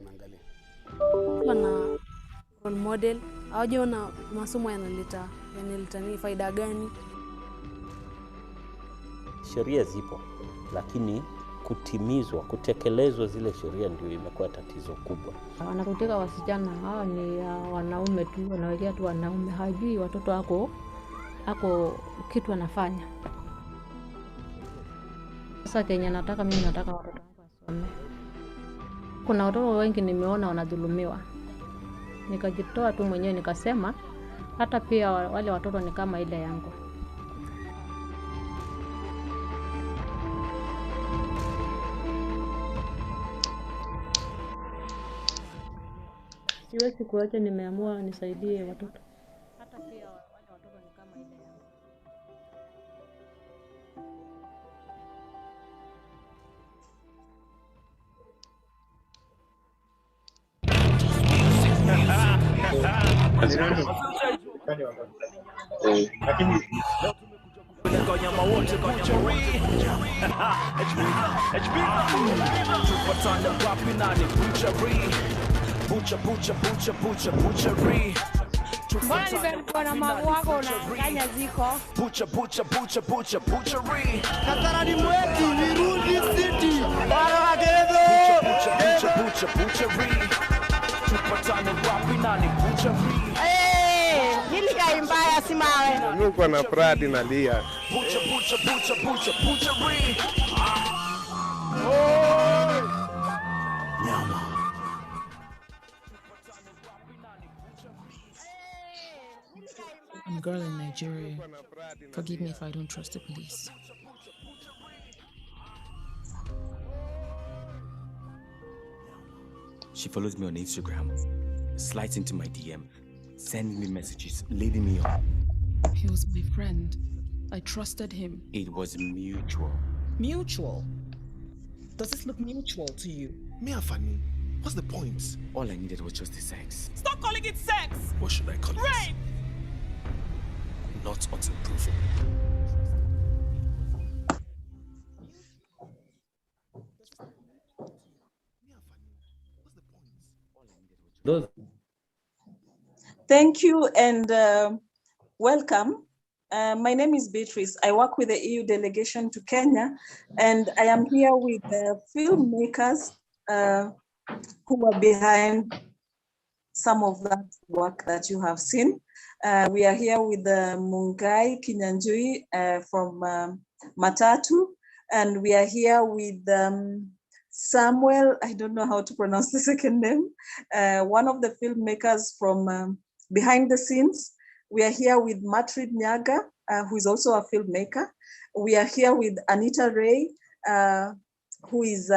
wanaangalia. Wana role model, hawajaona masomo yanaleta ni faida gani? Sheria zipo, lakini kutimizwa, kutekelezwa zile sheria ndio imekuwa tatizo kubwa. Wanakuteka wasichana, hawa ni wanaume tu, wanawekea tu wanaume, hajui watoto ako kitu anafanya. Sasa Kenya nataka mimi nataka watoto wangu wasome. Kuna watoto wengi nimeona wanadhulumiwa. Nikajitoa tu mwenyewe nikasema hata pia wale watoto ni kama ile yangu. Siwezi kuacha, nimeamua nisaidie watoto. Hata pia wale watoto ni kama ile yangu. Mbaya si mawe. Niko na pride nalia. I'm a girl in Nigeria. Forgive me if I don't trust the police. She follows me on Instagram, slides into my DM, sending me messages, leading me on. He was my friend. I trusted him. It was mutual. Mutual? Does this look mutual to you? Mia Fanny, what's the point? All I needed was just the sex. Stop calling it sex! What should I call it? Rape! Not until proven. Thank you and welcome. My name is Beatrice. I work with the EU delegation to Kenya, and I am here with the filmmakers who are behind some of that work that you have seen. We are here with Mungai Kinyanjui from Matatu, and we are here with Samuel, I don't know how to pronounce the second name, one of the filmmakers from behind the scenes. We are here with Matrid Nyaga, who is also a filmmaker. We are here with Anita Ray, who is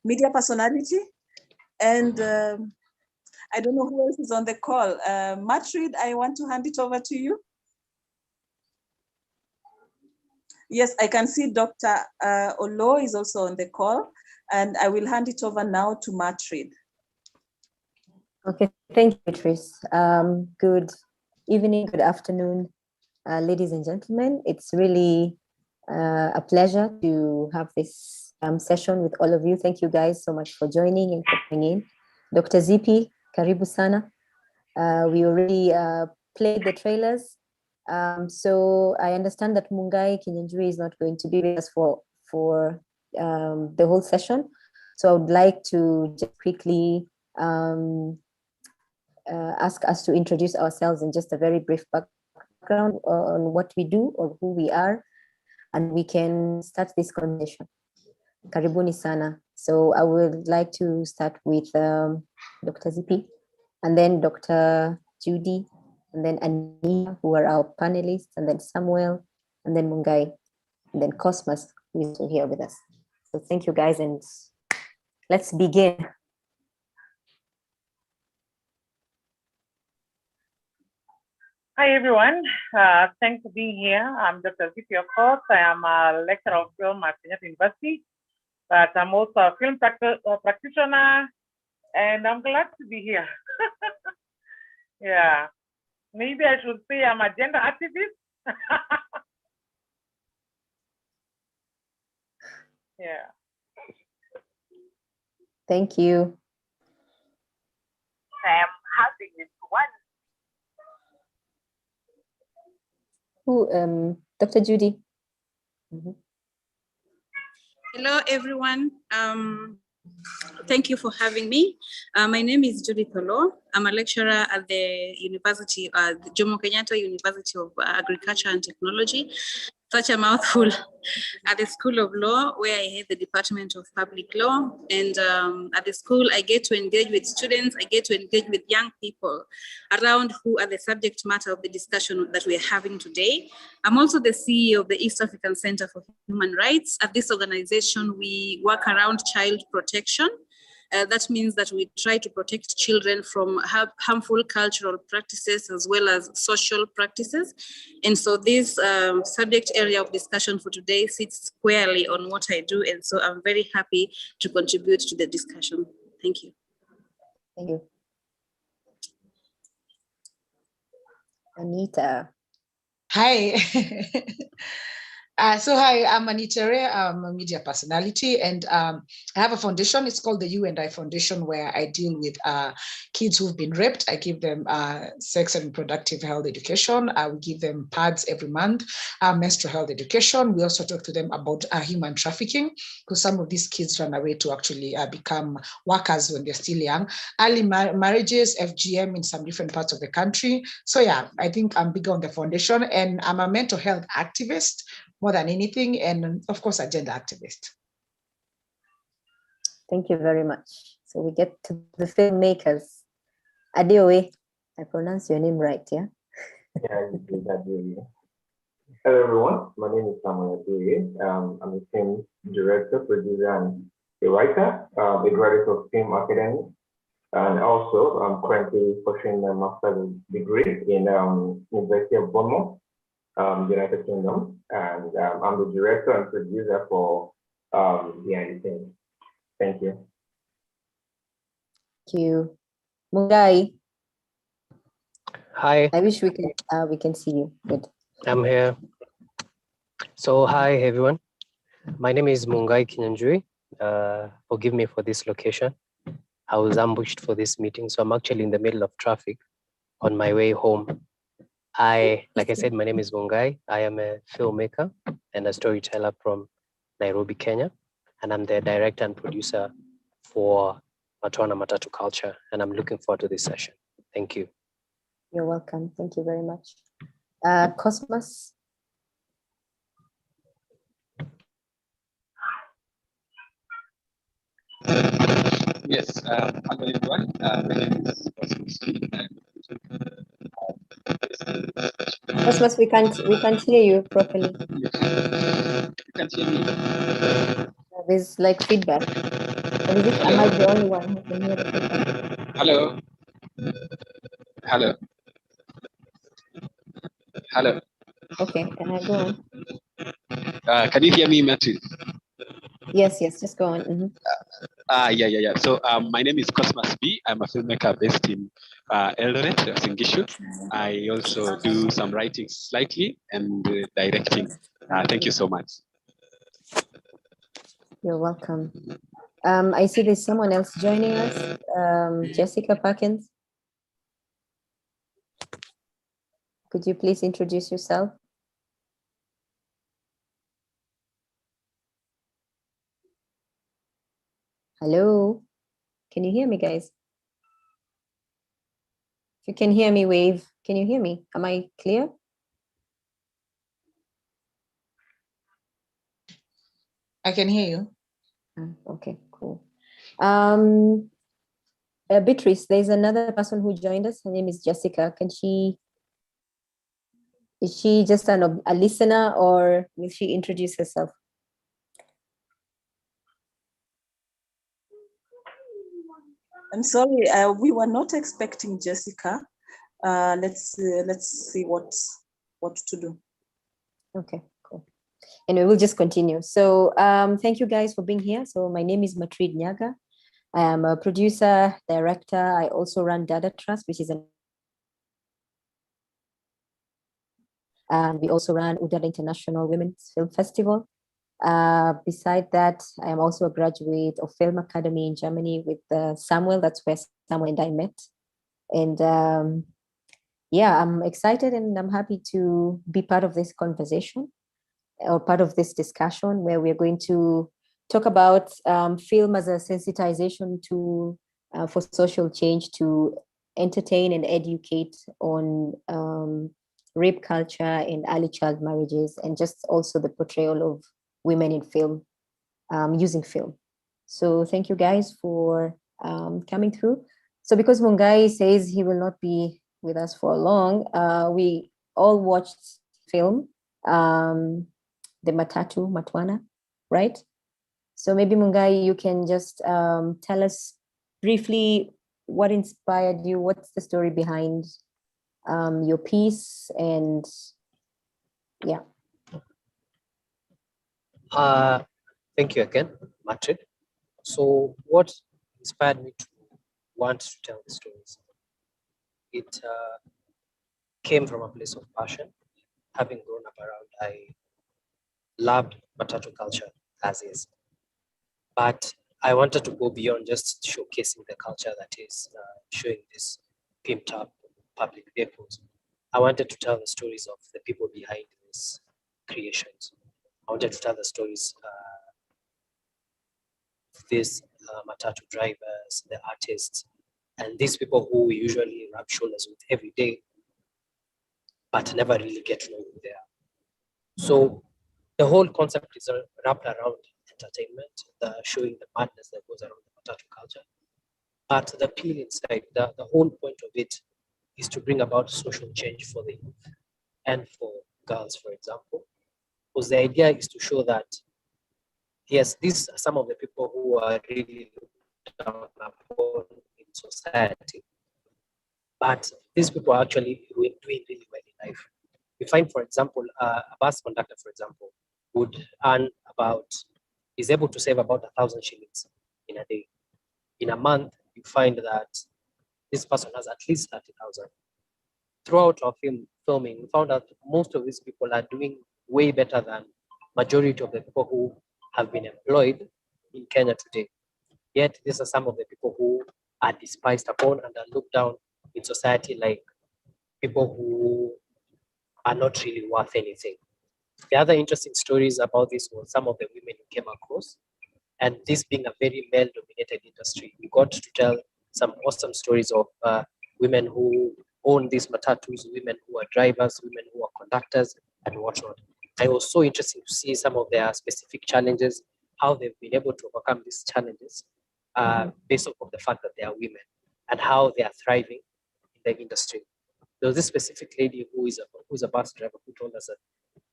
media personality. And I don't know who else is on the call. Matrid, I want to hand it over to you. Yes, I can see Dr. Olo is also on the call, and I will hand it over now to Matrid. Okay, thank you, Beatrice. Good evening, good afternoon, ladies and gentlemen. It's really a pleasure to have this session with all of you. Thank you guys so much for joining and for coming in. Dr. Zipi, karibu sana. We already played the trailers. So I understand that Mungai Kinyanjui is not going to be with us for the whole session. So I would like to just quickly ask us to introduce ourselves in just a very brief background on what we do or who we are, and we can start this conversation. Karibuni sana. So I would like to start with Dr. Zipi, and then Dr. Judy, and then Anita, who are our panelists, and then Samuel, and then Mungai, and then Cosmas, who is here with us. So thank you guys, and let's begin. Hi everyone, thanks for being here. I'm Dr. Zipi, of course. I am a lecturer of film at Kenyatta University, but I'm also a film practitioner, and I'm glad to be here. Yeah. Maybe I should say I'm a gender activist. Yeah. Thank you. Who, Dr. Judy? Hello, everyone. Thank you for having me. My name is Judy Tholo. I'm a lecturer at the University, the Jomo Kenyatta University of Agriculture and Technology. Such a mouthful. At the School of Law, where I head the Department of Public Law. And at the school, I get to engage with students, I get to engage with young people around who are the subject matter of the discussion that we're having today. I'm also the CEO of the East African Center for Human Rights. At this organization, we work around child protection. That means that we try to protect children from harmful cultural practices as well as social practices. And so this subject area of discussion for today sits squarely on what I do. And so I'm very happy to contribute to the discussion. Thank you. Thank you. Anita. Hi. Hi, I'm Anita Ray. I'm a media personality, and I have a foundation. It's called the You and I Foundation, where I deal with kids who've been raped. I give them sex and reproductive health education. We give them pads every month, menstrual health education. We also talk to them about human trafficking, because some of these kids run away to actually become workers when they're still young. Early marriages, FGM in some different parts of the country. So yeah, I think I'm big on the foundation, and I'm a mental health activist more than anything, and of course, a gender activist. Thank you very much. So we get to the filmmakers. Adeoye, I pronounce your name right, yeah? Yeah, you did Adeoye. Hello, everyone. My name is Samuel Adeoye. I'm a film director, producer, and a writer, a graduate of Film Academy. And also, I'm currently pursuing my master's degree in University of Bournemouth, United Kingdom, and I'm the director and producer for Behind the Scenes. Thank you. Thank you. Mungai. Hi. I wish we can see you. Good. I'm here. So hi everyone. My name is Mungai Kinyanjui. Forgive me for this location. I was ambushed for this meeting, so I'm actually in the middle of traffic on my way home. Like I said, my name is Mungai. I am a filmmaker and a storyteller from Nairobi, Kenya. And I'm the director and producer for Matwana Matatu Culture. And I'm looking forward to this session. Thank you. You're welcome. Thank you very much. Cosmos. Yes, hello everyone. My name is Cosmos. Cosmos, we can't hear you properly. You can't hear me. There's like feedback. Or is it, am I the only one who can hear the feedback? Hello. Hello. Hello. Okay, go on. Can you hear me, Matthew? Yes, just go on. Yeah. So my name is Cosmos B. I'm a filmmaker based in Eldoret, Singishu. I also do some writing slightly and directing. Thank you so much. You're welcome. I see there's someone else joining us, Jessica Perkins. Could you please introduce yourself? Hello, can you hear me, guys? If you can hear me, wave. Can you hear me? Am I clear? I can hear you. Okay, cool. Beatrice, there's another person who joined us. Her name is Jessica. Is she just a listener, or will she introduce herself? I'm sorry, we were not expecting Jessica. Let's see what to do. Okay, cool. Anyway, we'll just continue. So thank you guys for being here. So my name is Matrid Nyaga. I am a producer, director. I also run Dada Trust, which is and we also run Udara International Women's Film Festival. Beside that, I am also a graduate of Film Academy in Germany with Samuel. That's where Samuel and I met. And yeah, I'm excited and I'm happy to be part of this conversation or part of this discussion where we're going to talk about film as a sensitization tool for social change, to entertain and educate on rape culture and early child marriages, and just also the portrayal of women in film, using film. So thank you guys for coming through. So because Mungai says he will not be with us for long, we all watched film, the Matatu Matwana, right? So maybe Mungai, you can just tell us briefly what inspired you, what's the story behind your piece, and yeah. Thank you again, Matrid. So what inspired me to want to tell the stories? It came from a place of passion. Having grown up around, I loved matatu culture as is, but I wanted to go beyond just showcasing the culture that is showing this pimped up public vehicles. I wanted to tell the stories of the people behind these creations. I wanted to tell the stories of these matatu drivers, the artists, and these people who we usually rub shoulders with every day, but never really get to know who they are. So the whole concept is wrapped around entertainment, showing the madness that goes around the matatu culture. But the appeal inside, the whole point of it is to bring about social change for the youth and for girls, for example. Because the idea is to show that, yes, these are some of the people who are really looked down upon in society. But these people are actually doing really well in life. You find, for example, a bus conductor, for example, would earn is able to save about 1,000 shillings in a day. In a month, you find that this person has at least 30,000. Throughout our filming, we found out most of these people are doing way better than majority of the people who have been employed in Kenya today. Yet, these are some of the people who are despised upon and are looked down in society like people who are not really worth anything. The other interesting stories about this was some of the women who came across, and this being a very male-dominated industry, we got to tell some awesome stories of women who own these matatus, women who are drivers, women who are conductors, and whatnot. It was so interesting to see some of their specific challenges, how they've been able to overcome these challenges based off of the fact that they are women, and how they are thriving in the industry. There was this specific lady who's a bus driver who told us that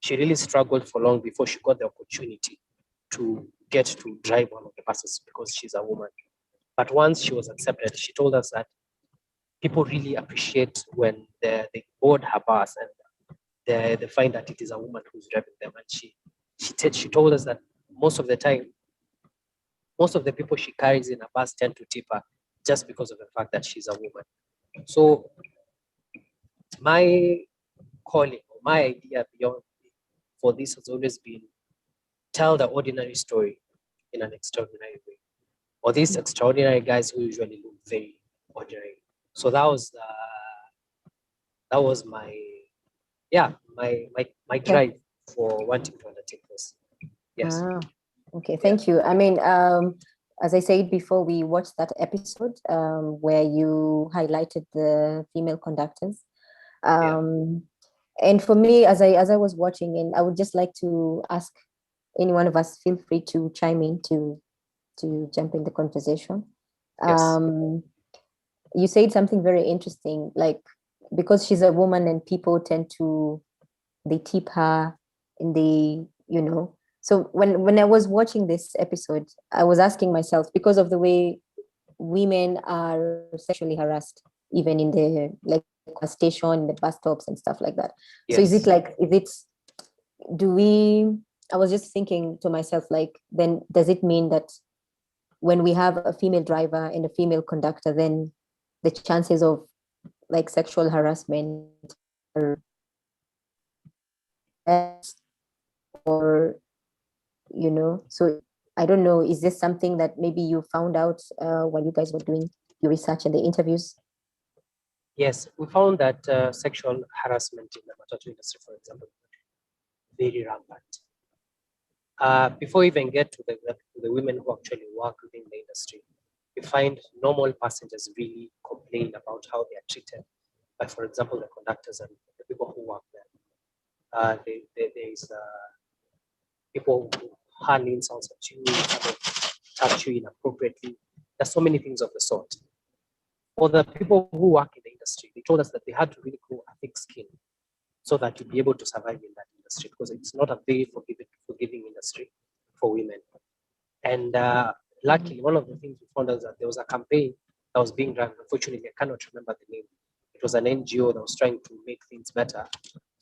she really struggled for long before she got the opportunity to get to drive one of the buses because she's a woman. But once she was accepted, she told us that people really appreciate when they board her bus and they find that it is a woman who's driving them. And she told us that most of the time, most of the people she carries in a bus tend to tip her just because of the fact that she's a woman. So my calling, or my idea beyond for this has always been tell the ordinary story in an extraordinary way, or these extraordinary guys who usually look very ordinary. So that was my drive for wanting to undertake this. Yes. Okay, thank you. I mean, as I said before, we watched that episode where you highlighted the female conductors. And for me, as I was watching, and I would just like to ask any one of us, feel free to chime in to jump in the conversation. You said something very interesting, like because she's a woman and people tend to, they tip her and they, you know. So when I was watching this episode, I was asking myself, because of the way women are sexually harassed, even in the like station, the bus stops and stuff like that. So is it like, I was just thinking to myself, like, then does it mean that when we have a female driver and a female conductor, then the chances of like sexual harassment are less, or, you know? So I don't know, is this something that maybe you found out while you guys were doing your research and the interviews? Yes, we found that sexual harassment in the matatu industry, for example, very rampant. Before we even get to the women who actually work within the industry, we find normal passengers really complain about how they are treated by, for example, the conductors and the people who work there. There is people who hand insults at you, touch you inappropriately. There's so many things of the sort. For the people who work in the industry, they told us that they had to really grow a thick skin so that to be able to survive in that industry, because it's not a very forgiving industry for women. And luckily, one of the things we found is that there was a campaign that was being run. Unfortunately, I cannot remember the name. It was an NGO that was trying to make things better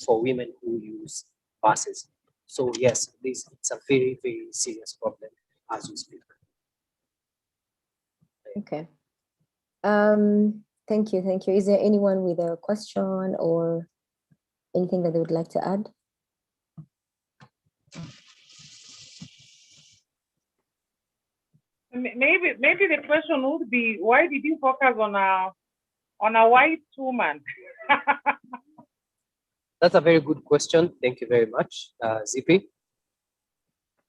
for women who use buses. So yes, it's a very, very serious problem as we speak. Okay. Thank you. Is there anyone with a question or anything that they would like to add? Maybe the question would be, why did you focus on a white woman? That's a very good question. Thank you very much, Zippy.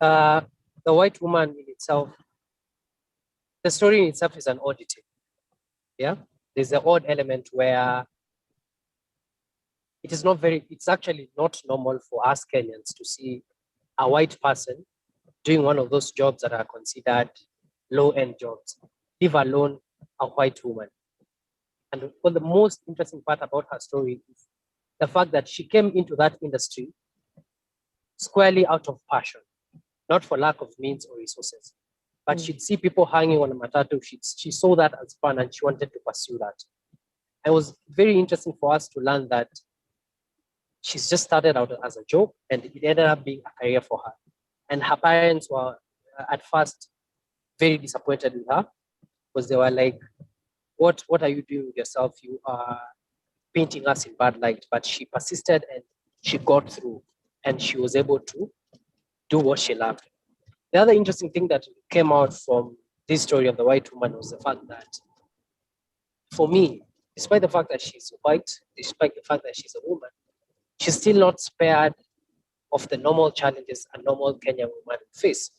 The white woman in itself, the story in itself is an oddity. Yeah, there's an odd element where it's actually not normal for us Kenyans to see a white person doing one of those jobs that are considered low-end jobs, leave alone a white woman. And well, the most interesting part about her story is the fact that she came into that industry squarely out of passion, not for lack of means or resources. But she'd see people hanging on a matatu. She saw that as fun and she wanted to pursue that. It was very interesting for us to learn that she's just started out as a job and it ended up being a career for her. And her parents were at first very disappointed with her because they were like, what are you doing with yourself? You are painting us in bad light. But she persisted and she got through and she was able to do what she loved. The other interesting thing that came out from this story of the white woman was the fact that, for me, despite the fact that she's white, despite the fact that she's a woman, she's still not spared of the normal challenges a normal Kenyan woman face.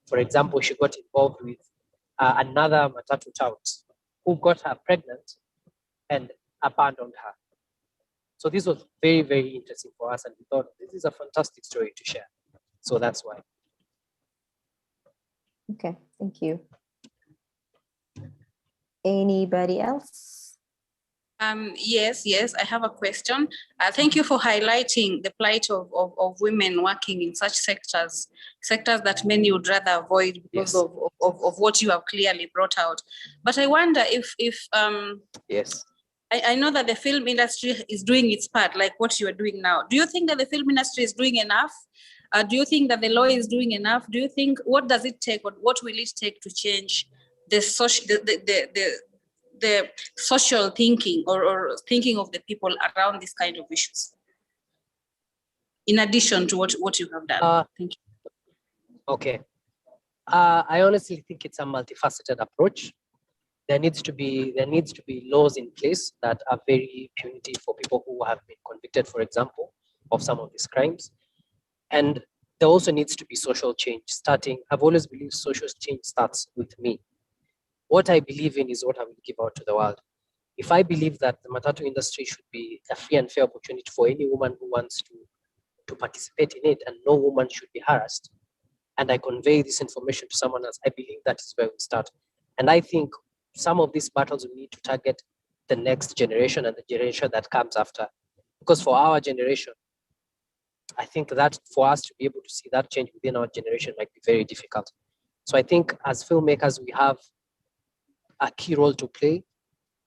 For example, she got involved with another matatu tout who got her pregnant and abandoned her. So this was very, very interesting for us, and we thought this is a fantastic story to share. So that's why. Okay, thank you. Anybody else? Yes, I have a question. Thank you for highlighting the plight of women working in such sectors that many would rather avoid because of what you have clearly brought out. But I wonder if yes. I know that the film industry is doing its part, like what you are doing now. Do you think that the film industry is doing enough? Do you think that the law is doing enough? Do you think, what does it take, or what will it take to change the social thinking or thinking of the people around this kind of issues, in addition to what you have done? Thank you. Okay. I honestly think it's a multifaceted approach. There needs to be laws in place that are very punitive for people who have been convicted, for example, of some of these crimes. And there also needs to be social change starting. I've always believed social change starts with me. What I believe in is what I will give out to the world. If I believe that the matatu industry should be a free and fair opportunity for any woman who wants to participate in it, and no woman should be harassed, and I convey this information to someone else, I believe that is where we start. And I think some of these battles we need to target the next generation and the generation that comes after. Because for our generation, I think that for us to be able to see that change within our generation might be very difficult. So I think as filmmakers, we have a key role to play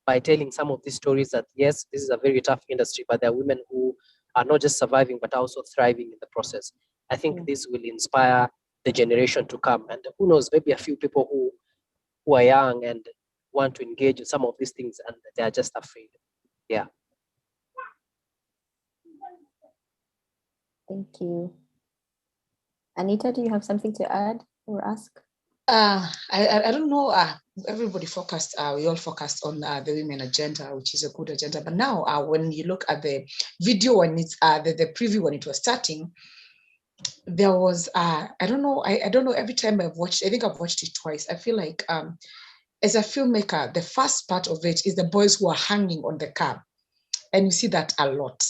by telling some of these stories that, yes, this is a very tough industry, but there are women who are not just surviving, but also thriving in the process. I think this will inspire the generation to come. And who knows, maybe a few people who are young and want to engage in some of these things and they are just afraid. Yeah. Thank you. Anita, do you have something to add or ask? I don't know. Everybody focused. We all focused on the women agenda, which is a good agenda. But now, when you look at the video when it's the preview when it was starting, there was I don't know. I don't know. Every time I've watched, I think I've watched it twice. I feel like as a filmmaker, the first part of it is the boys who are hanging on the cab, and you see that a lot.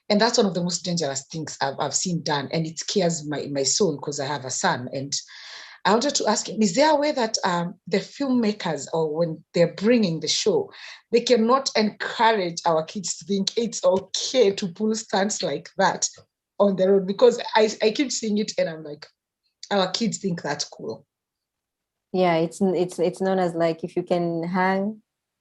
And that's one of the most dangerous things I've seen done, and it scares my soul because I have a son. And I wanted to ask him, is there a way that the filmmakers, or when they're bringing the show, they cannot encourage our kids to think it's okay to pull stunts like that on the road? Because I keep seeing it and I'm like, our kids think that's cool. Yeah, it's known as like if you can hang,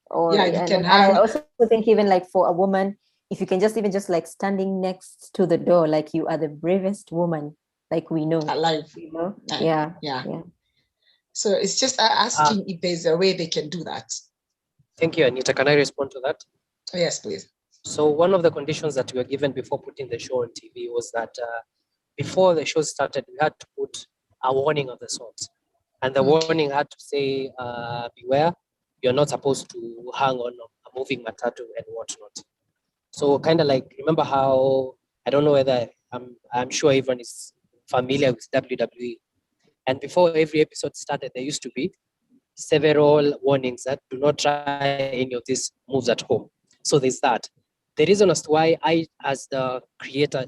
or yeah, you can and hang. I also think even like for a woman, if you can just even just like standing next to the door, like you are the bravest woman, like we know. Alive. You know? Yeah. So it's just asking if there's a way they can do that. Thank you, Anita. Can I respond to that? Yes, please. So one of the conditions that we were given before putting the show on TV was that before the show started, we had to put a warning of the sort. And the warning had to say, beware, you're not supposed to hang on a moving matatu and whatnot. So kind of like, remember how, I don't know whether, I'm sure everyone is familiar with WWE. And before every episode started, there used to be several warnings that do not try any of these moves at home. So there's that. The reason as to why I, as the creator,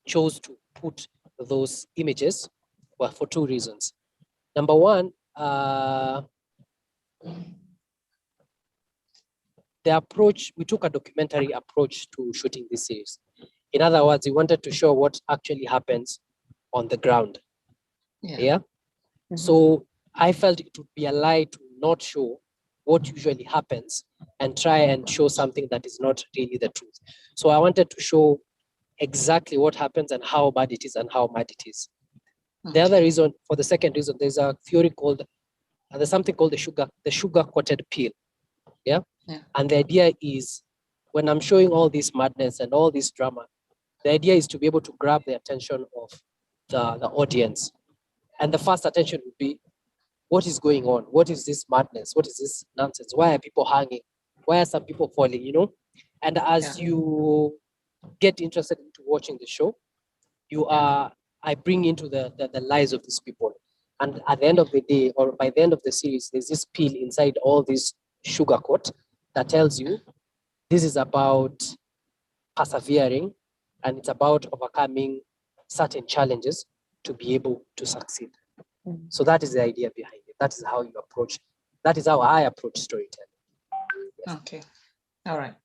chose to put those images were for two reasons. Number one, the approach, we took a documentary approach to shooting this series. In other words, we wanted to show what actually happens on the ground. Yeah. Mm-hmm. So I felt it would be a lie to not show what usually happens and try and show something that is not really the truth. So I wanted to show exactly what happens and how bad it is and how mad it is. The other reason, for the second reason, there's a theory called, there's something called the sugar-coated pill. Yeah? And the idea is, when I'm showing all this madness and all this drama, the idea is to be able to grab the attention of the audience. And the first attention would be, what is going on? What is this madness? What is this nonsense? Why are people hanging? Why are some people falling, you know? And as you get interested into watching the show, I bring into the lives of these people. And at the end of the day, or by the end of the series, there's this pill inside all this sugar coat that tells you this is about persevering and it's about overcoming certain challenges to be able to succeed. Mm-hmm. So that is the idea behind it. That is how you approach. That is how I approach storytelling. Yes. Okay. All right.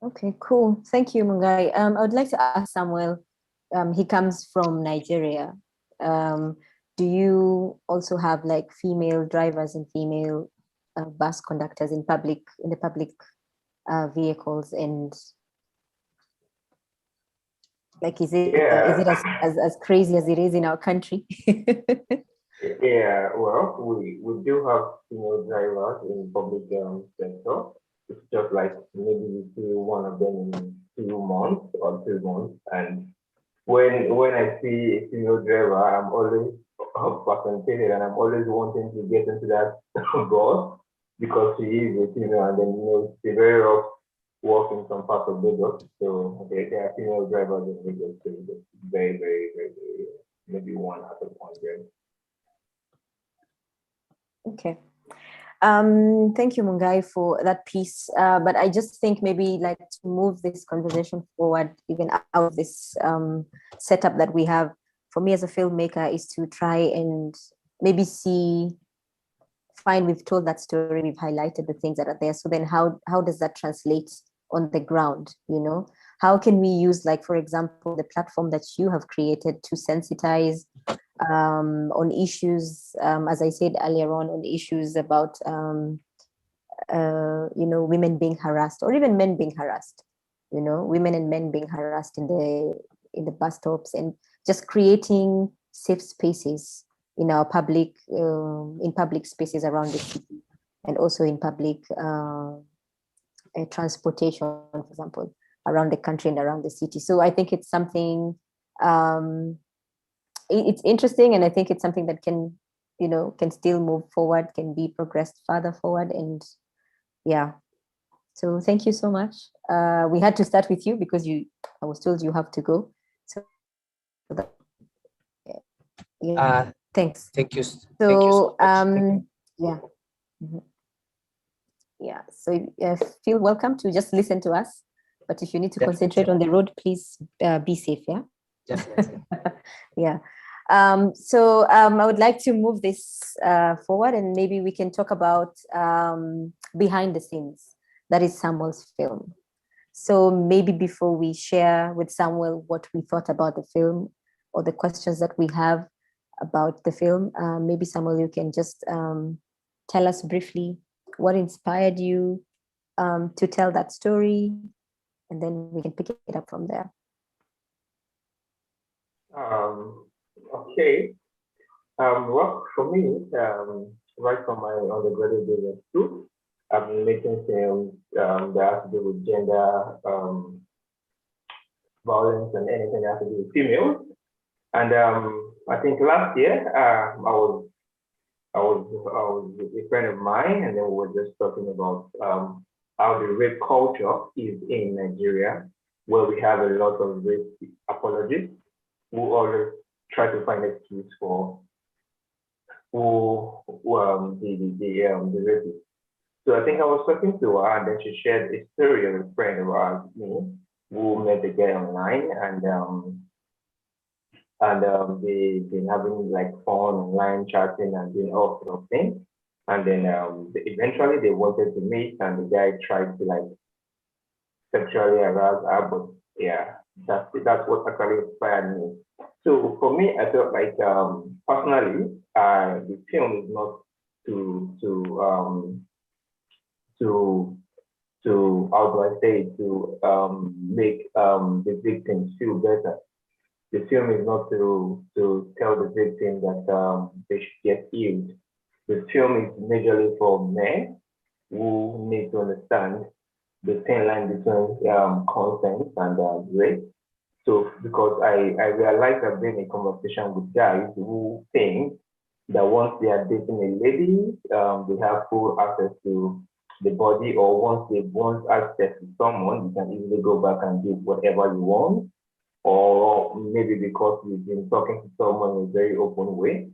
Okay, cool. Thank you, Mungai. I would like to ask Samuel. He comes from Nigeria. Do you also have like female drivers and female bus conductors in the public vehicles, and like is it as crazy as it is in our country? Yeah, well, we do have female drivers in public sector. It's just like maybe we see one of them in 2 months or 3 months. And when I see a female driver, I'm always fascinated and I'm always wanting to get into that bus because she is a female, and then it's a very rough walk in some parts of Lagos. So there are female drivers in Lagos, so very, very, very, very, maybe 1 out of 100. Okay. Thank you, Mungai, for that piece. But I just think maybe like to move this conversation forward, even out of this setup that we have, for me as a filmmaker, is to try and maybe we've told that story, we've highlighted the things that are there. So then how does that translate on the ground? You know, how can we use, like, for example, the platform that you have created to sensitize on issues, as I said earlier on issues about, women being harassed, or even men being harassed, women and men being harassed in the bus stops, and just creating safe spaces in our public spaces around the city, and also in public transportation, for example, around the country and around the city. So I think it's something, it's interesting, and I think it's something that can can still move forward, can be progressed further forward. And yeah, so thank you so much. We had to start with you because I was told you have to go. So yeah, thanks. Thank you. So Thank you so much. yeah. Mhm. Yeah, so feel welcome to just listen to us. But if you need to concentrate on the road, please be safe, yeah? Definitely. Yeah. So I would like to move this forward, and maybe we can talk about behind the scenes. That is Samuel's film. So maybe before we share with Samuel what we thought about the film or the questions that we have about the film, maybe Samuel, you can just tell us briefly what inspired you to tell that story, and then we can pick it up from there. Okay. Well, for me, right from my undergraduate days at school, I've been making films that have to do with gender violence and anything that has to do with females. And I think last year I was with a friend of mine, and then we were just talking about how the rape culture is in Nigeria, where we have a lot of rape apologists who always try to find excuse for the rapist. So I think I was talking to her, and then she shared a story of a friend of me who met a guy online, and they've been having like fun online chatting and doing all sorts of things. And then eventually they wanted to meet, and the guy tried to like sexually harass her, but yeah, that's what actually inspired me. So for me, I felt like personally, the film is not to how do I say it, to make the victims feel better. The film is not to tell the victim that they should get healed. The film is majorly for men who need to understand the thin line between consent and rape. So because I realized I've been in conversation with guys who think that once they are dating a lady, they have full access to the body, or once they want access to someone, you can easily go back and do whatever you want. Or maybe because you've been talking to someone in a very open way,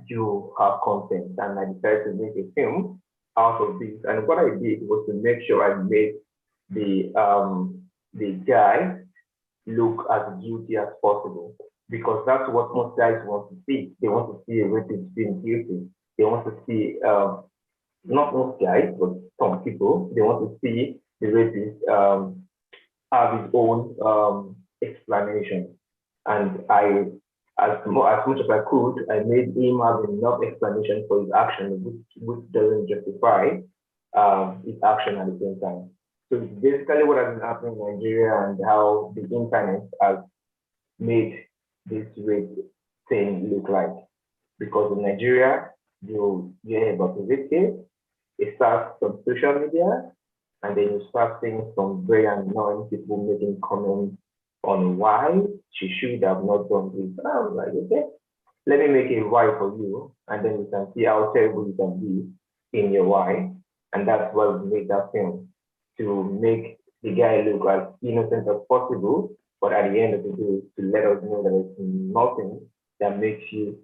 you have consent. And I decided to make a film out of this. And what I did was to make sure I made the guy look as guilty as possible, because that's what most guys want to see. They want to see a rapist being guilty. They want to see, not most guys, but some people, they want to see the rapist have his own explanation. And as much as I could, I made him have enough explanation for his action, which doesn't justify his action at the same time. So basically what has been happening in Nigeria, and how the internet has made this rape thing look like. Because in Nigeria, you hear about the victim, it starts from social media, and then you start seeing some very annoying people making comments on why she should have not done this. I was like, okay, let me make a why for you, and then you can see how terrible you can be in your why. And that's why we made that film, to make the guy look as innocent as possible, but at the end of the day, to let us know that it's nothing that makes you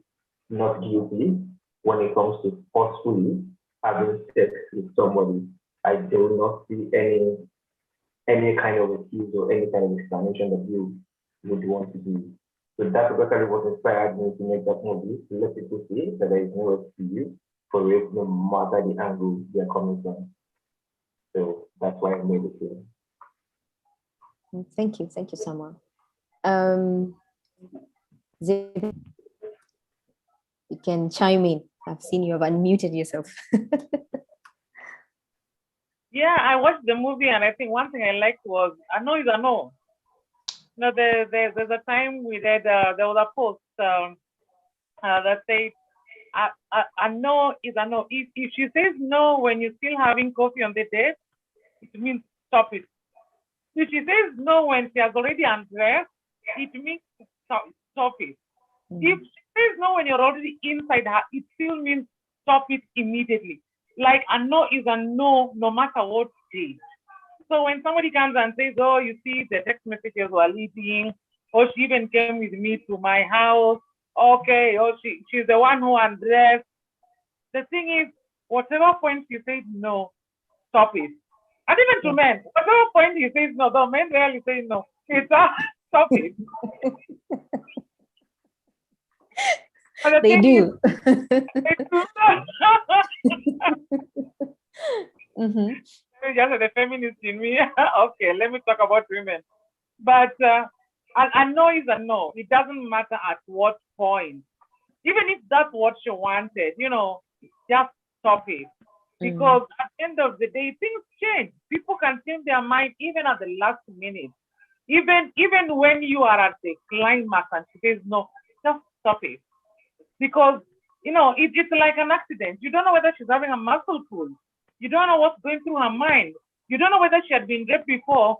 not guilty when it comes to forcefully having sex with somebody. I do not see any kind of excuse or any kind of explanation that you would want to do. So that's basically what inspired me to make that movie, to let people see that there is no excuse for rape, no matter the angle they are coming from. So that's why I made the film. Thank you, Samuel. You can chime in. I've seen you have unmuted yourself. Yeah, I watched the movie, and I think one thing I liked was, I know is I know. No, there's a time we did, there was a post that said, I know is I know. If she says no when you're still having coffee on the date, it means stop it. If she says no when she has already undressed, it means stop it. If she says no when you're already inside her, it still means stop it immediately. Like a no is a no, no matter what stage. So when somebody comes and says, oh, you see, the text messages were leading, or she even came with me to my house, okay, or she's the one who undressed. The thing is, whatever point you say no, stop it. And even to men, whatever point you say no, the men rarely say no. It's stop it. They do. Mm-hmm. Just the feminist in me. Okay, let me talk about women. But a no is a no. It doesn't matter at what point. Even if that's what she wanted, just stop it. Because at the end of the day, things change. People can change their mind even at the last minute. Even when you are at the climax and she says no, just stop it. Because, it's like an accident. You don't know whether she's having a muscle pull. You don't know what's going through her mind. You don't know whether she had been raped before.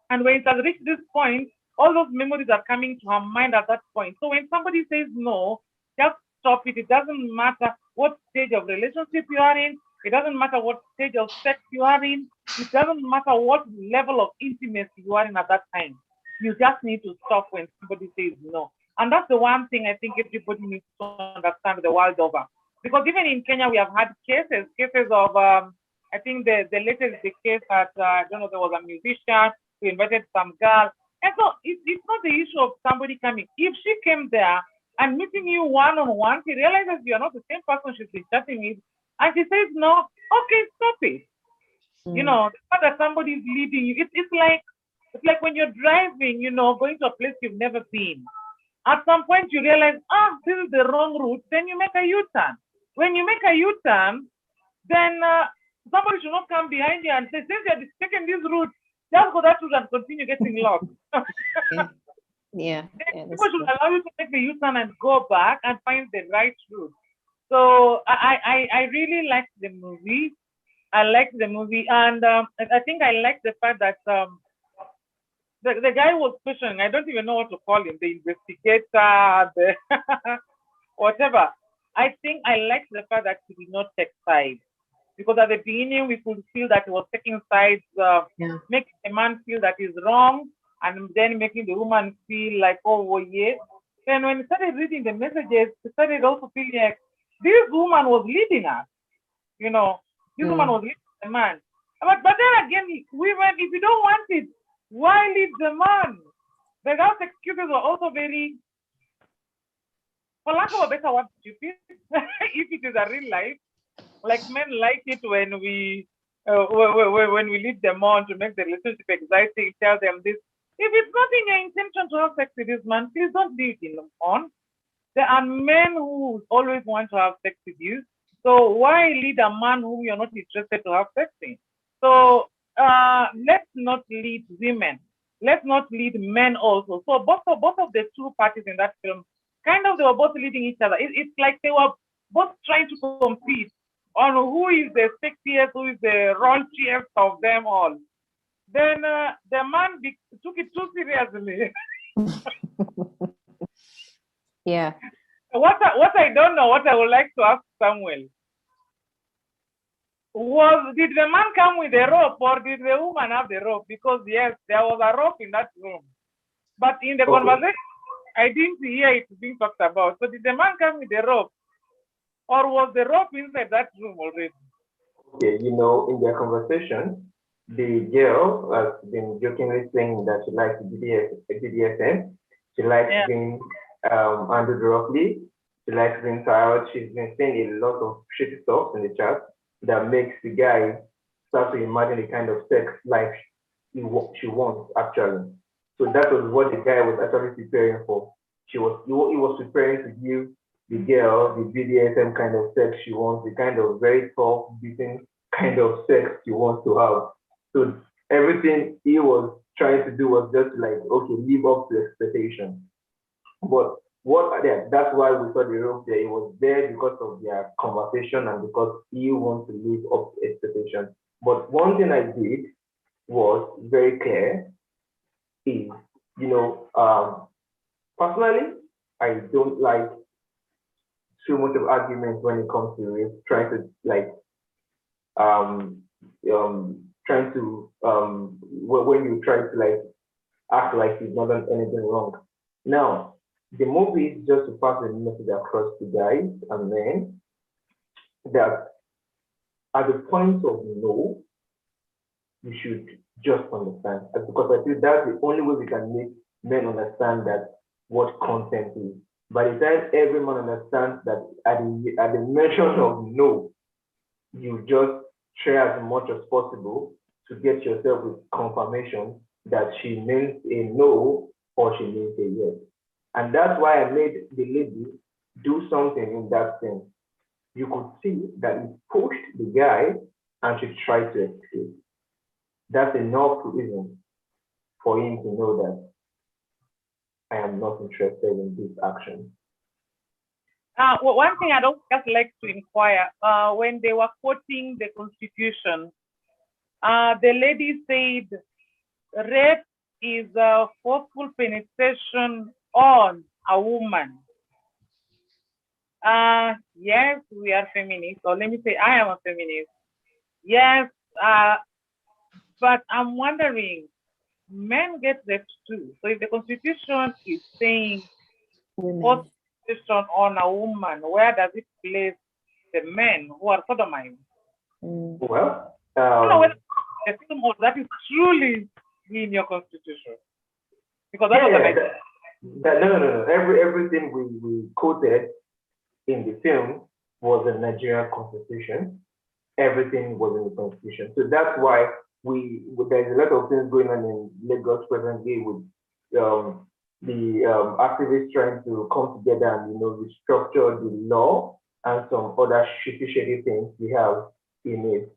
And when it has reached this point, all those memories are coming to her mind at that point. So when somebody says no, just stop it. It doesn't matter what stage of relationship you are in. It doesn't matter what stage of sex you are in. It doesn't matter what level of intimacy you are in at that time. You just need to stop when somebody says no. And that's the one thing I think everybody needs to understand the world over. Because even in Kenya, we have had cases of, I think the latest the case that, I don't know, there was a musician who invited some girl. And so it's not the issue of somebody coming. If she came there and meeting you one-on-one, she realizes you are not the same person she's been chatting with, and she says no, okay, stop it. The fact that somebody is leading you, it's like when you're driving, going to a place you've never been. At some point you realize, this is the wrong route, then you make a U-turn. When you make a U-turn, then somebody should not come behind you and say, since you're taking this route, just go that route and continue getting lost. Yeah. People should allow you to take the U-turn and go back and find the right route. So I really liked the movie. I liked the movie, and I think I liked the fact that the guy was questioning. I don't even know what to call him. The investigator, the whatever. I think I liked the fact that he did not take sides, because at the beginning we could feel that he was taking sides, making the man feel that he's wrong, and then making the woman feel like, oh yeah. Then when he started reading the messages, he started also feeling like this woman was leading us. This woman was leading the man. But then again, women, if you don't want it, why lead the man? The girl's excuses were also very, for lack of a better word, stupid. If it is a real life, like men like it when we lead them on to make the relationship exciting, tell them this. If it's not in your intention to have sex with this man, please don't lead him on. There are men who always want to have sex with you. So why lead a man whom you're not interested to have sex with? So let's not lead women. Let's not lead men also. So both of the two parties in that film, kind of they were both leading each other. It's like they were both trying to compete on who is the sexiest, who is the raunchiest of them all. Then the man took it too seriously. Yeah. What I don't know, what I would like to ask Samuel, did the man come with a rope or did the woman have the rope? Because yes, there was a rope in that room. But in the conversation, I didn't hear it being talked about. So did the man come with the rope? Or was the rope inside that room already? Okay, in their conversation, the girl has been jokingly saying that she likes BDSM. She likes being handled roughly. She likes being tired. She's been saying a lot of shitty stuff in the chat that makes the guy start to imagine the kind of sex life she wants, actually. So that was what the guy was actually preparing for. He was preparing to give the girl the BDSM kind of sex she wants, the kind of very tough, beating kind of sex she wants to have. So everything he was trying to do was just like, okay, live up to expectation. But that's why we saw the rope there. It was there because of their conversation and because he wants to live up to expectation. But one thing I did was very clear is, personally, I don't like so much of arguments when it comes to rape, trying to when you try to act like you've not done anything wrong. Now, the movie is just to pass a message across to guys and men that at the point of no, you should just understand. Because I feel that's the only way we can make men understand that what consent is. By the time every man understands that at the mention of no, you just try as much as possible to get yourself with confirmation that she means a no or she means a yes. And that's why I made the lady do something in that sense. You could see that it pushed the guy and she tried to escape. That's enough reason for him to know that I am not interested in this action. Well, one thing I don't just like to inquire, when they were quoting the Constitution, the lady said, rape is a forceful penetration on a woman. Yes, we are feminists, or let me say I am a feminist. Yes, but I'm wondering, men get raped too. So if the Constitution is saying forceful penetration on a woman, where does it place the men who are sodomized? Well, I don't know whether that is truly in your Constitution. Because that was no. Everything we quoted in the film was the Nigerian Constitution. Everything was in the Constitution. So that's why there's a lot of things going on in Lagos presently with the activists trying to come together and restructure the law and some other shitty things we have in it.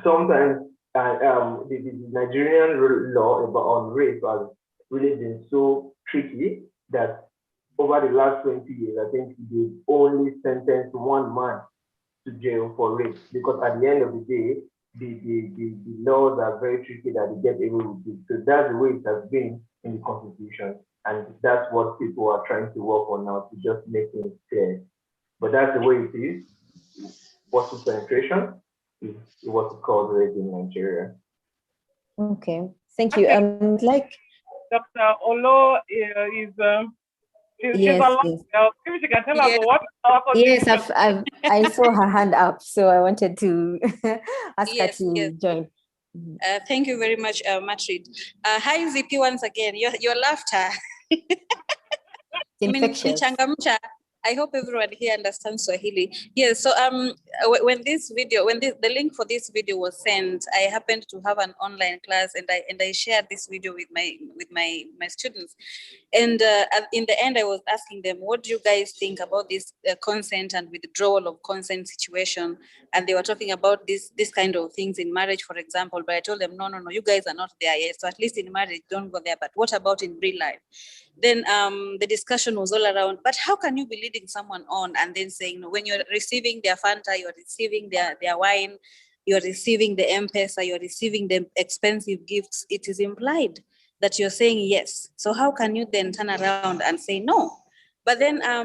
Sometimes the Nigerian law on rape has really been so tricky that over the last 20 years, I think they only sentenced one man to jail for rape, because at the end of the day, the laws are very tricky that they get away with it. So that's the way it has been in the Constitution, and that's what people are trying to work on now to just make things clear. But that's the way it is. Forceful penetration is what's called rape in Nigeria. Okay, thank you. Like Dr. Olo is yes, maybe she can tell us what our Yes, I saw her hand up, so I wanted to ask her to join. Thank you very much, Matrid. Hi, ZP, once again. Your laughter. Infectious. I hope everyone here understands Swahili. Yes. So when the link for this video was sent, I happened to have an online class, and I shared this video with my students. And in the end, I was asking them, what do you guys think about this consent and withdrawal of consent situation? And they were talking about this kind of things in marriage, for example. But I told them, no, you guys are not there yet. So at least in marriage, don't go there. But what about in real life? Then the discussion was all around, but how can you be leading someone on and then saying, when you're receiving their Fanta, you're receiving their wine, you're receiving the M-Pesa, you're receiving the expensive gifts, it is implied that you're saying yes. So how can you then turn around and say no? But then I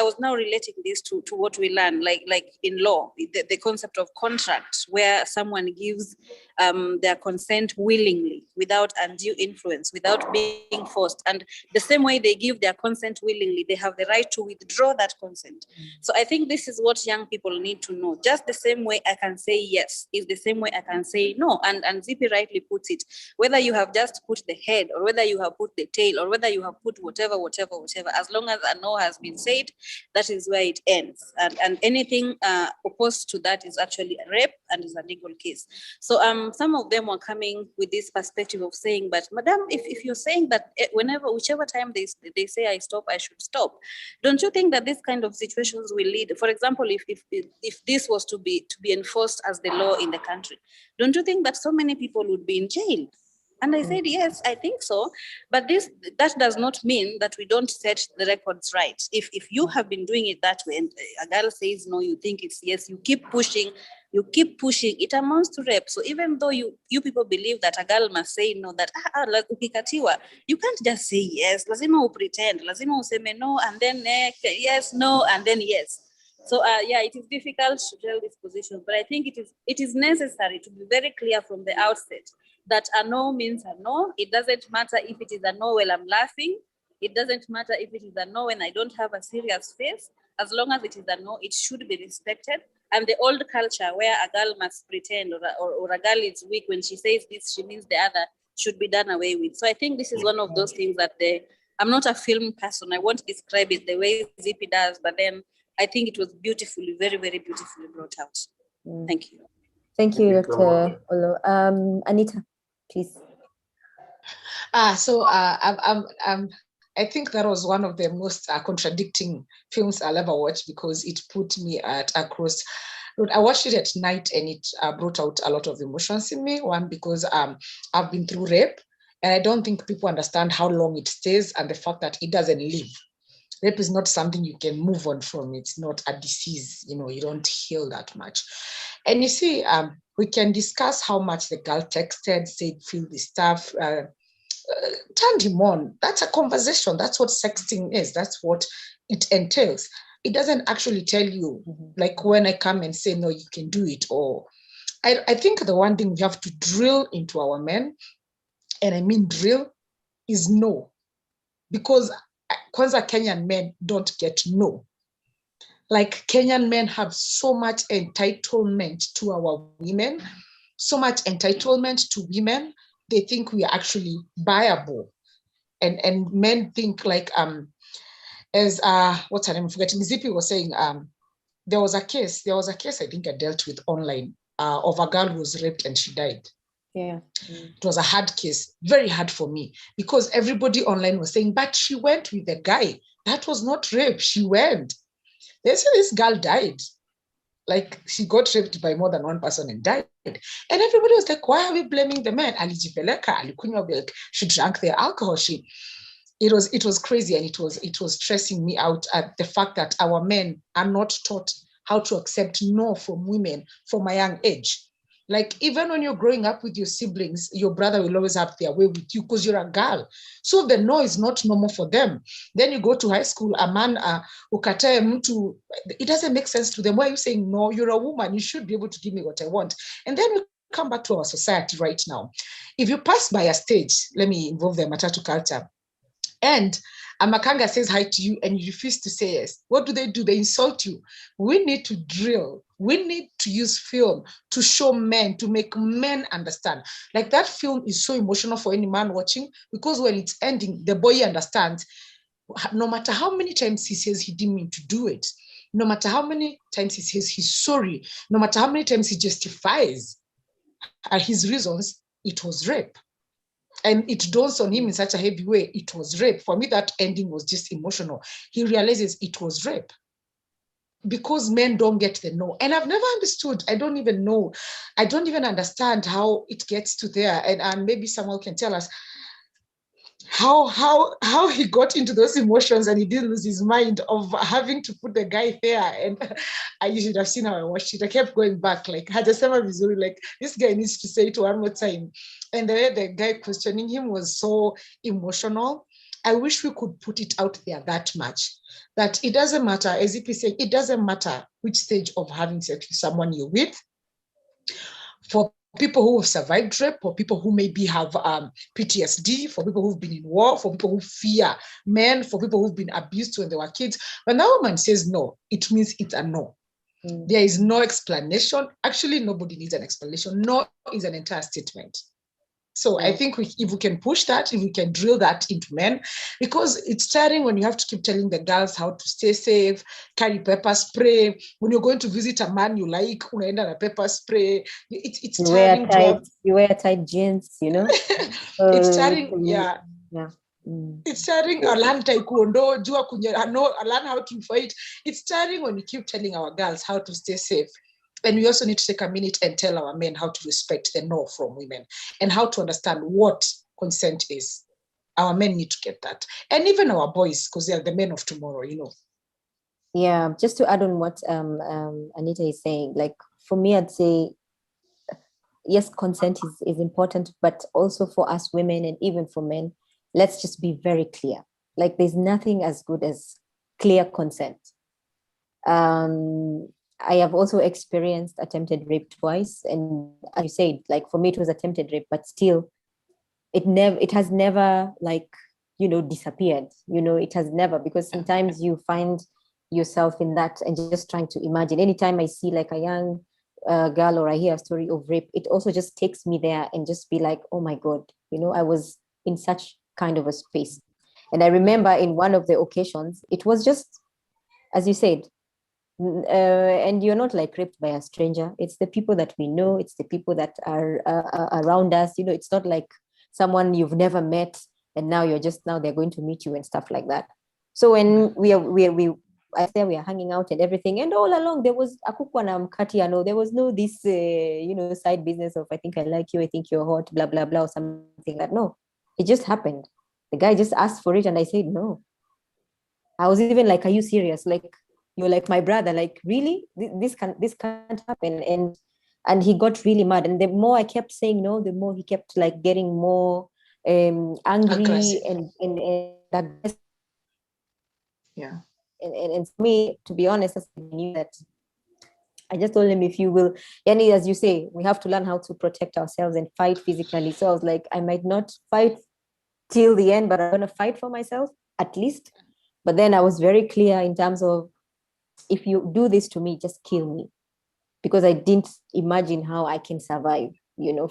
was now relating this to what we learn, like in law, the concept of contract, where someone gives their consent willingly, without undue influence, without being forced. And the same way they give their consent willingly, they have the right to withdraw that consent. So I think this is what young people need to know. Just the same way I can say yes is the same way I can say no. And Zippy rightly puts it, whether you have just put the head, or whether you have put the tail, or whether you have put whatever, as long as a no has been said, that is where it ends. And anything opposed to that is actually a rape and is a legal case. So some of them were coming with this perspective of saying, but madam, if you're saying that whichever time they say I stop, I should stop, don't you think that this kind of situations will lead, for example, if this was to be enforced as the law in the country, don't you think that so many people would be in jail? And I said, yes, I think so. But that does not mean that we don't set the records right. If you have been doing it that way, and a girl says no, you think it's yes, you keep pushing, you keep pushing, it amounts to rape. So even though you people believe that a girl must say no, that like ukikatiwa, you can't just say yes. Lazima upretend, lazima useme no, and then yes, no, and then yes. So yeah, it is difficult to tell this position, but I think it is necessary to be very clear from the outset that a no means a no. It doesn't matter if it is a no while I'm laughing. It doesn't matter if it is a no when I don't have a serious face. As long as it is a no, it should be respected. And the old culture where a girl must pretend or a girl is weak when she says this, she means the other, should be done away with. So I think this is one of those things that I'm not a film person. I won't describe it the way Zippy does, but then I think it was beautifully, very, very beautifully brought out. Thank you. Thank you, Dr. Olo. Anita, please. I think that was one of the most contradicting films I'll ever watch because it put me at a cross. I watched it at night and it brought out a lot of emotions in me. One, because I've been through rape and I don't think people understand how long it stays and the fact that it doesn't leave. Rape is not something you can move on from. It's not a disease, you don't heal that much. And you see, we can discuss how much the girl texted, said, feel this stuff, turned him on. That's a conversation. That's what sexting is. That's what it entails. It doesn't actually tell you, like when I come and say, no, you can do it. Or I think the one thing we have to drill into our men, and I mean drill, is no. Because Kwanzaa Kenyan men don't get no. Like Kenyan men have so much entitlement to our women, so much entitlement to women. They think we are actually buyable. And men think like, as what's her name? I'm forgetting. Zippy was saying, there was a case I think I dealt with online of a girl who was raped and she died. Yeah. It was a hard case, very hard for me because everybody online was saying, but she went with the guy. That was not rape. She went. They said this girl died. Like she got raped by more than one person and died. And everybody was like, why are we blaming the man? She drank the alcohol. It was crazy and it was stressing me out at the fact that our men are not taught how to accept no from women from a young age. Like even when you're growing up with your siblings, your brother will always have their way with you because you're a girl. So the no is not normal for them. Then you go to high school, a man ukatae mtu, it doesn't make sense to them. Why are you saying no? You're a woman. You should be able to give me what I want. And then we come back to our society right now. If you pass by a stage, let me involve the Matatu culture, and a Makanga says hi to you and you refuse to say yes, what do? They insult you. We need to drill. We need to use film to show men, to make men understand. Like that film is so emotional for any man watching because when it's ending, the boy understands. No matter how many times he says he didn't mean to do it, no matter how many times he says he's sorry, no matter how many times he justifies his reasons, it was rape. And it dawns on him in such a heavy way, it was rape. For me, that ending was just emotional. He realizes it was rape. Because men don't get the no. And I've never understood. I don't even know. I don't even understand how it gets to there. And maybe someone can tell us how he got into those emotions and he didn't lose his mind of having to put the guy there. And you should have seen how I watched it. I kept going back, like, Hajasema vizuri, like, this guy needs to say it one more time. And the way the guy questioning him was so emotional. I wish we could put it out there that much. That it doesn't matter, as if he said, it doesn't matter which stage of having sex with someone you're with. For people who have survived rape, for people who maybe have PTSD, for people who've been in war, for people who fear men, for people who've been abused when they were kids. When that woman says no, it means it's a no. There is no explanation. Actually, nobody needs an explanation. No is an entire statement. So I think if we can push that, if we can drill that into men, because it's tiring when you have to keep telling the girls how to stay safe, carry pepper spray. When you're going to visit a man you like, unaenda na pepper spray. It's tiring. You wear tight jeans, you know? It's tiring, yeah. Yeah. It's tiring. Learn taekwondo, learn how to fight. It's tiring when we keep telling our girls how to stay safe. And we also need to take a minute and tell our men how to respect the no from women and how to understand what consent is. Our men need to get that. And even our boys, because they are the men of tomorrow, you know. Yeah, just to add on what Anita is saying, like for me, I'd say, yes, consent is important, but also for us women and even for men, let's just be very clear. Like, there's nothing as good as clear consent. I have also experienced attempted rape twice, and as you said, like, for me it was attempted rape, but still, it has never, like, disappeared. It has never, because sometimes you find yourself in that and just trying to imagine. Anytime I see like a young girl or I hear a story of rape, it also just takes me there and just be like, oh my God, I was in such kind of a space. And I remember in one of the occasions, it was just, as you said, and you're not like raped by a stranger. It's the people that we know. It's the people that are around us. It's not like someone you've never met and now they're going to meet you and stuff like that. So when we are hanging out and everything, and all along there was there was no this side business of, I think I like you, I think you're hot, blah blah blah, or something like that. No, it just happened. The guy just asked for it and I said no. I was even like, are you serious? Like, you're like my brother. Like, really? This can't happen. And he got really mad. And the more I kept saying no, the more he kept like getting more angry and aggressive. Yeah. And for me, to be honest, I knew that. I just told him, if you will, yani, as you say, we have to learn how to protect ourselves and fight physically. So I was like, I might not fight till the end, but I'm gonna fight for myself at least. But then I was very clear in terms of, if you do this to me, just kill me, because I didn't imagine how I can survive,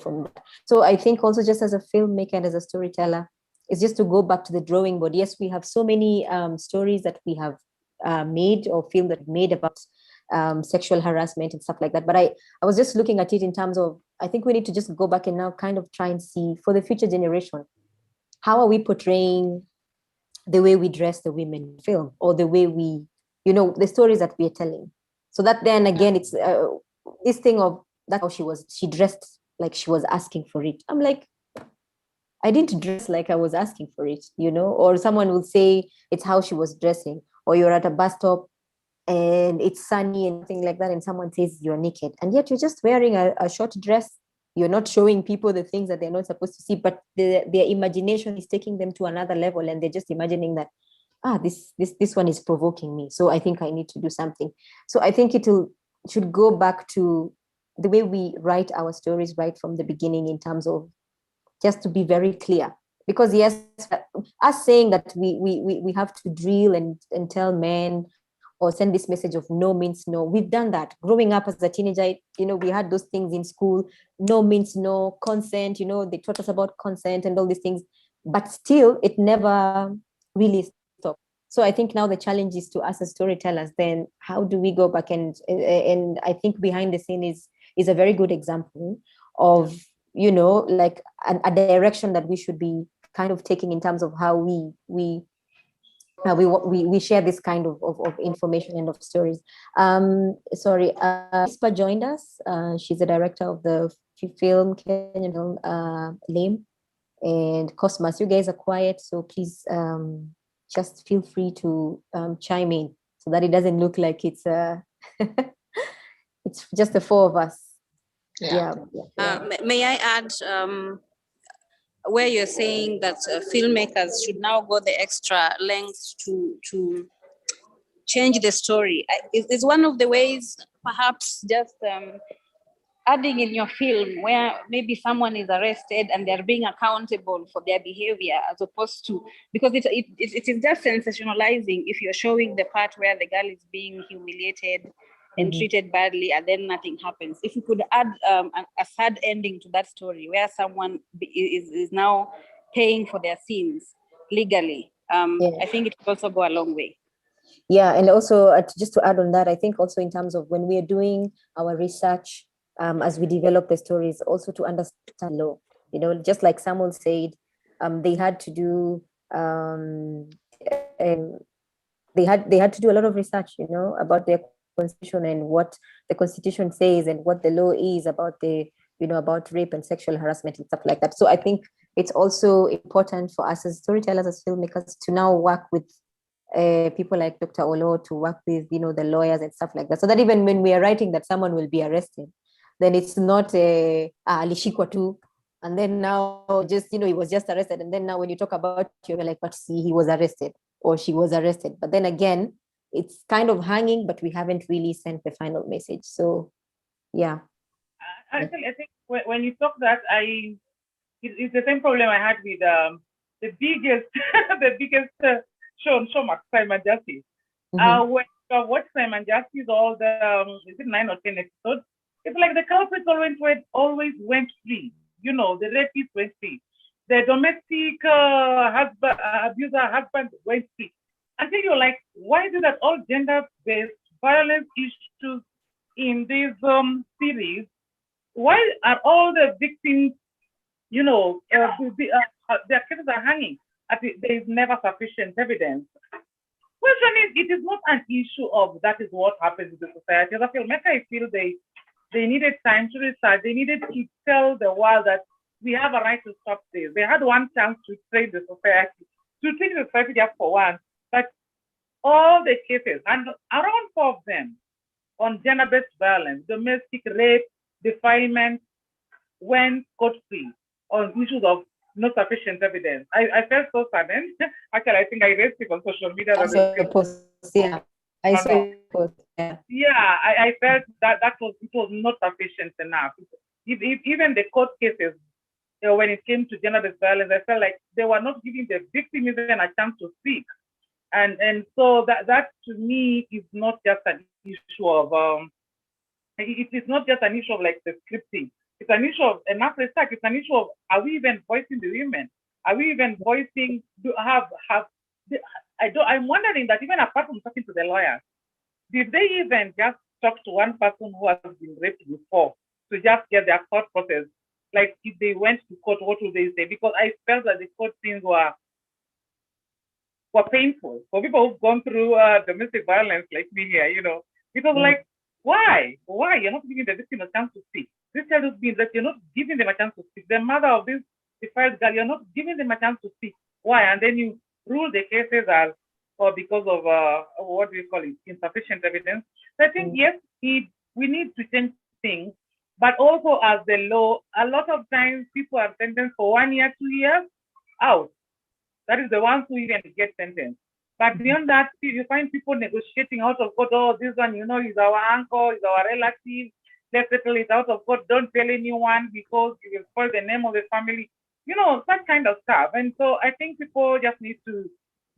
from that. So I think also, just as a filmmaker and as a storyteller, it's just to go back to the drawing board. Yes, we have so many stories that we have made, or film that made about sexual harassment and stuff like that. But I was just looking at it in terms of, I think we need to just go back and now kind of try and see, for the future generation, how are we portraying the way we dress the women in film, or the way we, the stories that we are telling. So that then again, it's this thing of, that's how she dressed like she was asking for it. I'm like, I didn't dress like I was asking for it, or someone will say it's how she was dressing, or you're at a bus stop and it's sunny and things like that, and someone says you're naked, and yet you're just wearing a short dress. You're not showing people the things that they're not supposed to see, but their imagination is taking them to another level, and they're just imagining that, this one is provoking me, so I think I need to do something. So I think should go back to the way we write our stories right from the beginning, in terms of just to be very clear. Because yes, us saying that we have to drill and tell men, or send this message of no means no. We've done that. Growing up as a teenager, we had those things in school. No means no, consent, they taught us about consent and all these things. But still, it never really stopped. So I think now the challenge is to us as storytellers, then how do we go back? And I think Behind the Scene is a very good example of, like a direction that we should be kind of taking in terms of how we share this kind of information and of stories. Ispa joined us. She's the director of the film, Kenyan film, Lame. And Cosmas, you guys are quiet, so please just feel free to chime in, so that it doesn't look like it's it's just the four of us. Yeah. May I add, where you're saying that filmmakers should now go the extra length to change the story. Is one of the ways, perhaps, just adding in your film where maybe someone is arrested and they're being accountable for their behavior, as opposed to, because it is just sensationalizing if you're showing the part where the girl is being humiliated and treated badly, and then nothing happens. If you could add a sad ending to that story, where someone is now paying for their sins legally, I think it could also go a long way. Yeah, and also just to add on that, I think also in terms of when we are doing our research, as we develop the stories, also to understand law. Just like Samuel said, they had to do they had to do a lot of research, about their constitution and what the constitution says and what the law is about about rape and sexual harassment and stuff like that. So I think it's also important for us as storytellers, as filmmakers, to now work with people like Dr. Olo to work with, the lawyers and stuff like that. So that even when we are writing that someone will be arrested, then it's not alishikwa tu. And then now just, he was just arrested. And then now when you talk about, you're like, but see, he was arrested or she was arrested. But then again, it's kind of hanging, but we haven't really sent the final message. So, yeah. I think when you talk that, it's the same problem I had with the biggest show Crime and Justice. When I watch Crime and Justice, all the is it 9 or 10 episodes? It's like the culprits always went free. The rapist went free. The domestic abuser husband went free. Until you're like, why do that all gender-based violence issues in this series? Why are all the victims, their cases are hanging? There is never sufficient evidence. Question is, it is not an issue of that is what happens in the society. As a filmmaker, I feel they needed time to research. They needed to tell the world that we have a right to stop this. They had one chance to train the society, just for once. But all the cases, and around 4 of them, on gender-based violence, domestic rape, defilement, went scot-free on issues of not sufficient evidence. I felt so saddened. Actually, I think I raised it on social media. I saw your post, yeah. I saw your post, yeah. Yeah, I felt that it was not sufficient enough. Even the court cases, when it came to gender-based violence, I felt like they were not giving the victim even a chance to speak. And so that to me is not just an issue of it is not just an issue of like the scripting. It's an issue of enough research. It's an issue of, are we even voicing the women? Are we even voicing? I'm wondering that even apart from talking to the lawyers, did they even just talk to one person who has been raped before to just get their court process? Like if they went to court, what would they say? Because I felt that the court scenes were painful for people who've gone through domestic violence like me here. It was like, why? You're not giving the victim a chance to speak. This child is being that you're not giving them a chance to speak. The mother of this defiled girl, you're not giving them a chance to speak. Why? And then you rule the cases as or because of what do you call it, insufficient evidence. So I think yes, we need to change things, but also as the law, a lot of times people are sentenced for 1 year, 2 years, out. That is the ones who even get sentenced. But beyond that, you find people negotiating out of court. Oh, this one, is our uncle, is our relative. Let's settle it out of court. Don't tell anyone because you will spoil the name of the family. That kind of stuff. And so I think people just need to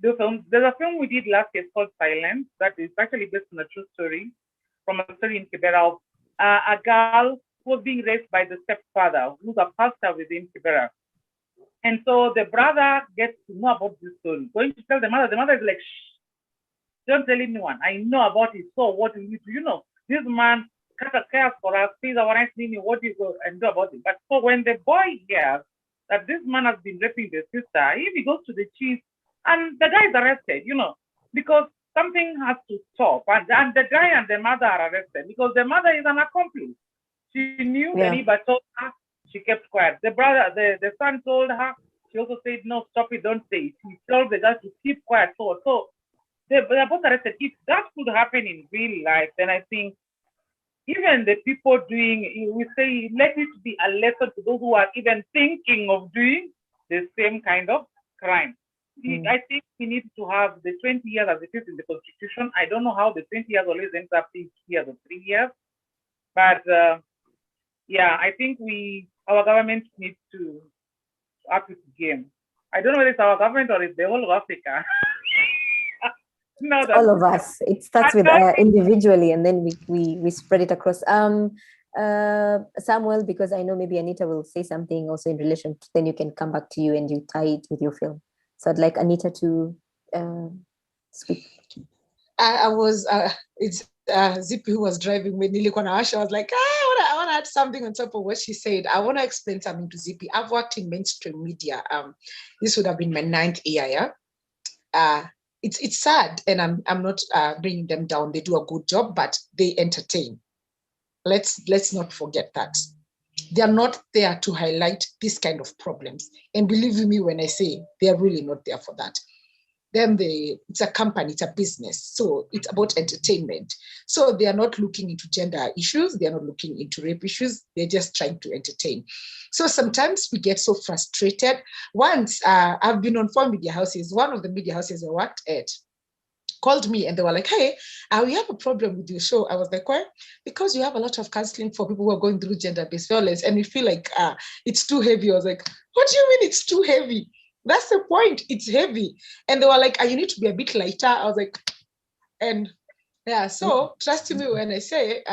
do films. There's a film we did last year called Silence that is actually based on a true story from a story in Kibera of a girl who was being raised by the stepfather, who's a pastor within Kibera. And so the brother gets to know about this story. Going to tell the mother is like, shh, don't tell anyone. I know about it. So what do you need to, this man cares for us, pays our rent, what do you go and do about it? But so when the boy hears that this man has been raping the sister, if he goes to the chief and the guy is arrested, because something has to stop. And the guy and the mother are arrested because the mother is an accomplice. She knew the neighbor told her. She kept quiet. The brother, the son told her. She also said, "No, stop it, don't say it." He told the girl to keep quiet. So they're both arrested. If that could happen in real life, then I think even the people doing, we say, let it be a lesson to those who are even thinking of doing the same kind of crime. I think we need to have the 20 years as it is in the Constitution. I don't know how the 20 years always ends up being 2 years or 3 years, but yeah, I think our government needs to up its game. I don't know whether it's our government or it's the whole of Africa. No, all of us. It starts with individually, and then we spread it across. Samuel, because I know maybe Anita will say something also in relation to, then you can come back to you and you tie it with your film. So I'd like Anita to speak. It's Zippy who was driving with Nili Kwanawasha. I was like, I want to add something on top of what she said. I want to explain something to Zippy. I've worked in mainstream media. This would have been my 9th year. It's sad, and I'm not bringing them down. They do a good job, but they entertain. Let's not forget that. They are not there to highlight this kind of problems. And believe me when I say they are really not there for that. then it's a company, it's a business. So it's about entertainment. So they are not looking into gender issues. They are not looking into rape issues. They're just trying to entertain. So sometimes we get so frustrated. Once I've been on 4 media houses. One of the media houses I worked at called me and they were like, hey, we have a problem with your show. I was like, why? Because you have a lot of counseling for people who are going through gender-based violence and we feel like it's too heavy. I was like, what do you mean it's too heavy? That's the point. It's heavy. And they were like, you need to be a bit lighter. I was like, and yeah, so trust me when I say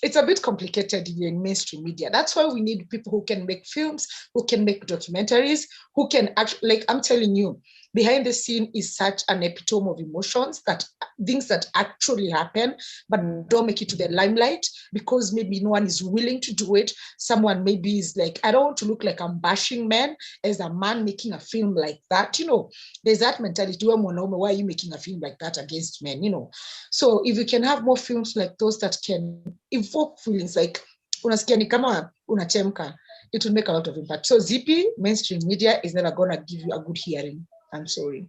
it's a bit complicated in mainstream media. That's why we need people who can make films, who can make documentaries, who can actually, like I'm telling you, behind the scene is such an epitome of emotions, that things that actually happen, but don't make it to the limelight because maybe no one is willing to do it. Someone maybe is like, I don't want to look like I'm bashing men as a man making a film like that. You know, there's that mentality, why are you making a film like that against men? You know, so if you can have more films like those that can evoke feelings like, unasikia ni kama unachemka, it will make a lot of impact. So ZP, mainstream media, is never gonna give you a good hearing. I'm sorry.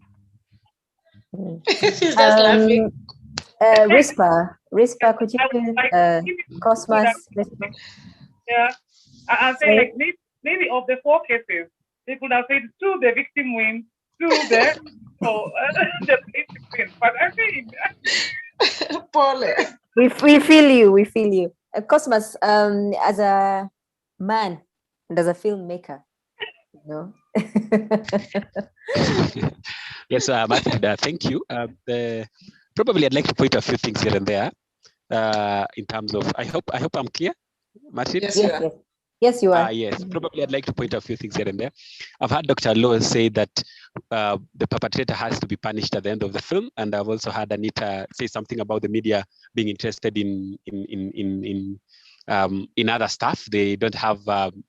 She's just laughing. Rispa, could you Cosmas? Yeah, I'm saying like maybe of the 4 cases, they could have said 2 the victim wins, 2 the the plaintiff wins. But I think Paul, we feel you. Cosmas, as a man and as a filmmaker, you know. Yes, Martin, thank you. Probably I'd like to point a few things here and there in terms of, I hope I'm clear, Martin? Yes, you are. Yes, probably I'd like to point a few things here and there. I've heard Dr. Lowe say that the perpetrator has to be punished at the end of the film, and I've also heard Anita say something about the media being interested in other stuff. They don't have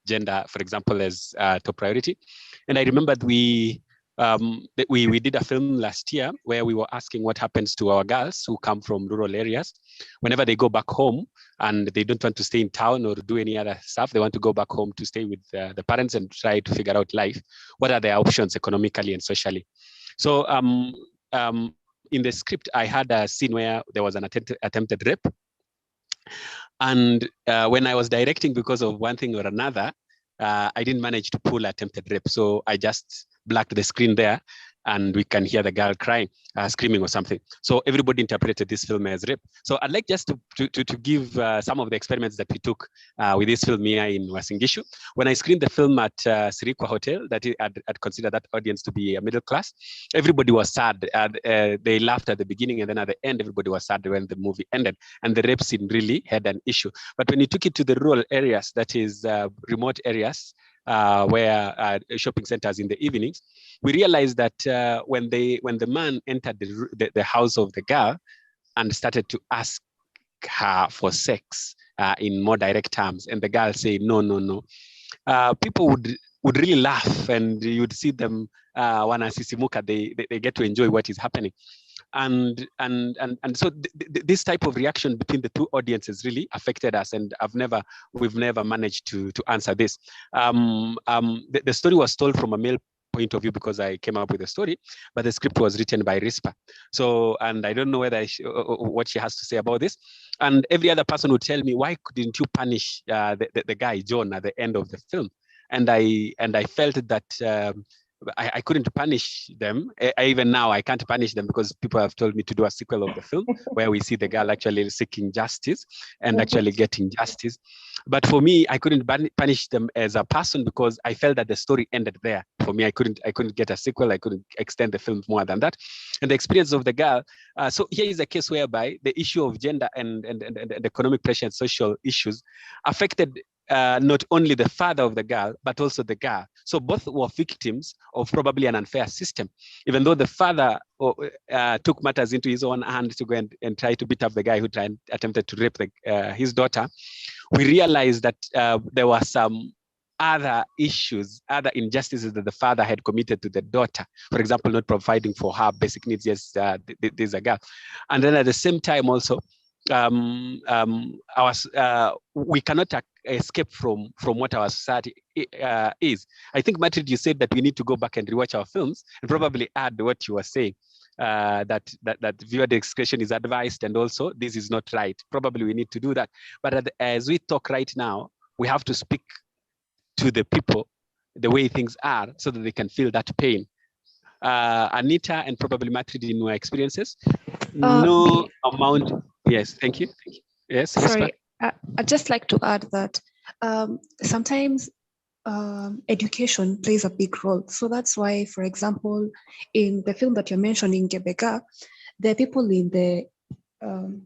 gender, for example, as top priority. And I remembered we did a film last year where we were asking what happens to our girls who come from rural areas. Whenever they go back home and they don't want to stay in town or do any other stuff, they want to go back home to stay with the parents and try to figure out life. What are their options economically and socially? So in the script, I had a scene where there was an attempted rape. And when I was directing, because of one thing or another, I didn't manage to pull attempted rape. So I just blacked the screen there and we can hear the girl crying, screaming or something. So everybody interpreted this film as rape. So I'd like just to give some of the experiments that we took with this film here in Uasin Gishu. When I screened the film at Sirikwa Hotel, that I'd consider that audience to be a middle class, everybody was sad. They laughed at the beginning and then at the end, everybody was sad when the movie ended. And the rape scene really had an issue. But when you took it to the rural areas, that is remote areas, where shopping centers in the evenings, we realized that when the man entered the house of the girl and started to ask her for sex in more direct terms, and the girl say no, people would really laugh, and you'd see them wanasisimuka. They get to enjoy what is happening. And so this type of reaction between the two audiences really affected us, and we've never managed to answer this. The story was told from a male point of view because I came up with the story, but the script was written by Rispa. So, and I don't know whether what she has to say about this. And every other person would tell me, why couldn't you punish the guy John at the end of the film? And I felt that I couldn't punish them. Even now, I can't punish them because people have told me to do a sequel of the film where we see the girl actually seeking justice and actually getting justice. But for me, I couldn't punish them as a person because I felt that the story ended there. For me, I couldn't get a sequel. I couldn't extend the film more than that. And the experience of the girl. So here is a case whereby the issue of gender and economic pressure and social issues affected not only the father of the girl, but also the girl. So both were victims of probably an unfair system. Even though the father took matters into his own hands to go and try to beat up the guy who attempted to rape his daughter, we realized that there were some other issues, other injustices that the father had committed to the daughter. For example, not providing for her basic needs. Yes, there's a girl. And then at the same time also, we cannot escape from what our society is. I think, Matrid, you said that we need to go back and rewatch our films and probably add what you were saying. that viewer discretion is advised, and also this is not right. Probably we need to do that. But as we talk right now, we have to speak to the people the way things are so that they can feel that pain. Anita and probably Matrid, in your experiences, no amount. Yes, thank you. Thank you. Yes, sorry, I'd just like to add that sometimes education plays a big role. So that's why, for example, in the film that you're mentioning, Gebeka, the people in the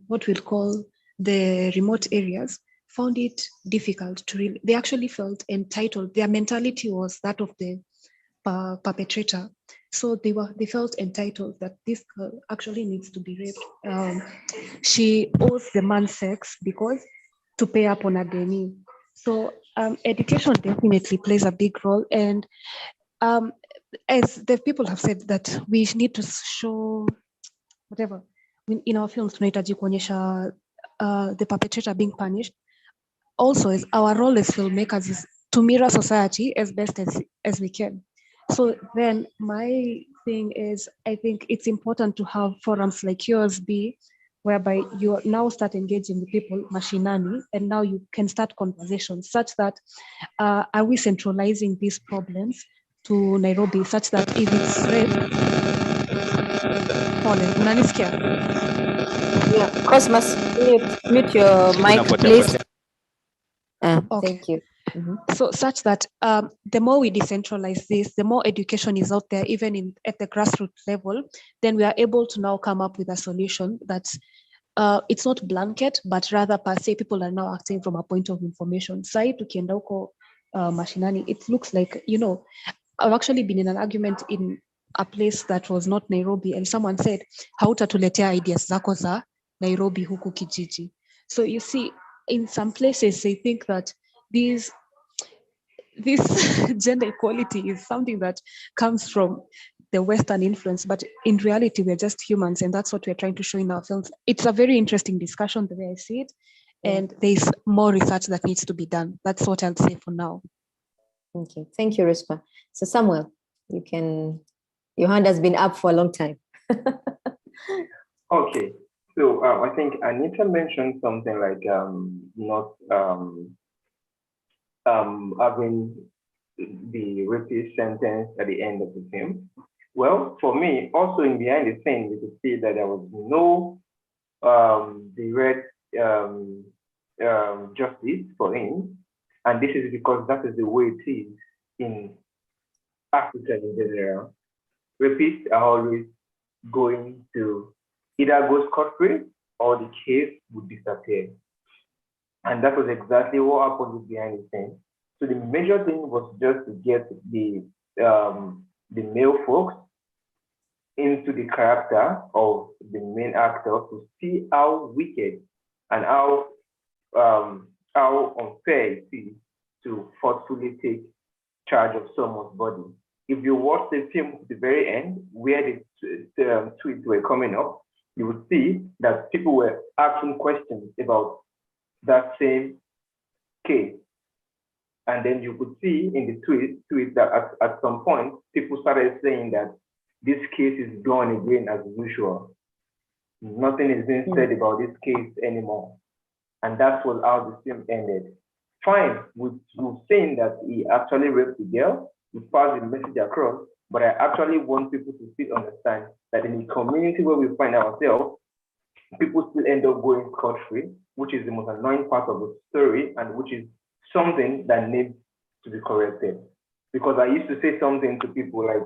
what we'll call the remote areas found it difficult to really, they actually felt entitled. Their mentality was that of the perpetrator. So they felt entitled that this girl actually needs to be raped. She owes the man sex because to pay up on a deni. So education definitely plays a big role. And as the people have said that we need to show whatever in our films, tunahitaji kuonyesha the perpetrator being punished. Also, as our role as filmmakers is to mirror society as best as we can. So then my thing is, I think it's important to have forums like yours be, whereby you now start engaging with people mashinani, and now you can start conversations such that are we centralizing these problems to Nairobi such that if it's rape, yeah, Cosmos, mute your mic, please. Okay. Thank you. So such that the more we decentralize this, the more education is out there, even at the grassroots level, then we are able to now come up with a solution that's it's not blanket, but rather per se people are now acting from a point of information. Sai tukienda huko mashinani, it looks like, I've actually been in an argument in a place that was not Nairobi, and someone said, hautatuletea ideas zako za Nairobi huku kijiji. So you see, in some places they think that this gender equality is something that comes from the Western influence, but in reality we're just humans, and that's what we're trying to show in our films. It's a very interesting discussion the way I see it, and there's more research that needs to be done. That's what I'll say for now. Okay, thank you, Rispa. So Samuel, your hand has been up for a long time. Okay, so I think Anita mentioned something like not having the rapist sentence at the end of the film. Well, for me, also in behind the scenes, we could see that there was no direct justice for him, and this is because that is the way it is in Africa in general. Rapists are always going to either go scot-free or the case would disappear. And that was exactly what happened with behind the scenes. So the major thing was just to get the male folks into the character of the main actor to see how wicked and how unfair it is to forcefully take charge of someone's body. If you watch the film to the very end, where the tweets were coming up, you would see that people were asking questions about that same case. And then you could see in the tweet that at some point, people started saying that this case is gone again as usual. Nothing is being said about this case anymore. And that was how the film ended. Fine, we've seen that he actually raped the girl, we passed the message across, but I actually want people to still understand that in the community where we find ourselves, people still end up going scot-free, which is the most annoying part of the story, and which is something that needs to be corrected. Because I used to say something to people like,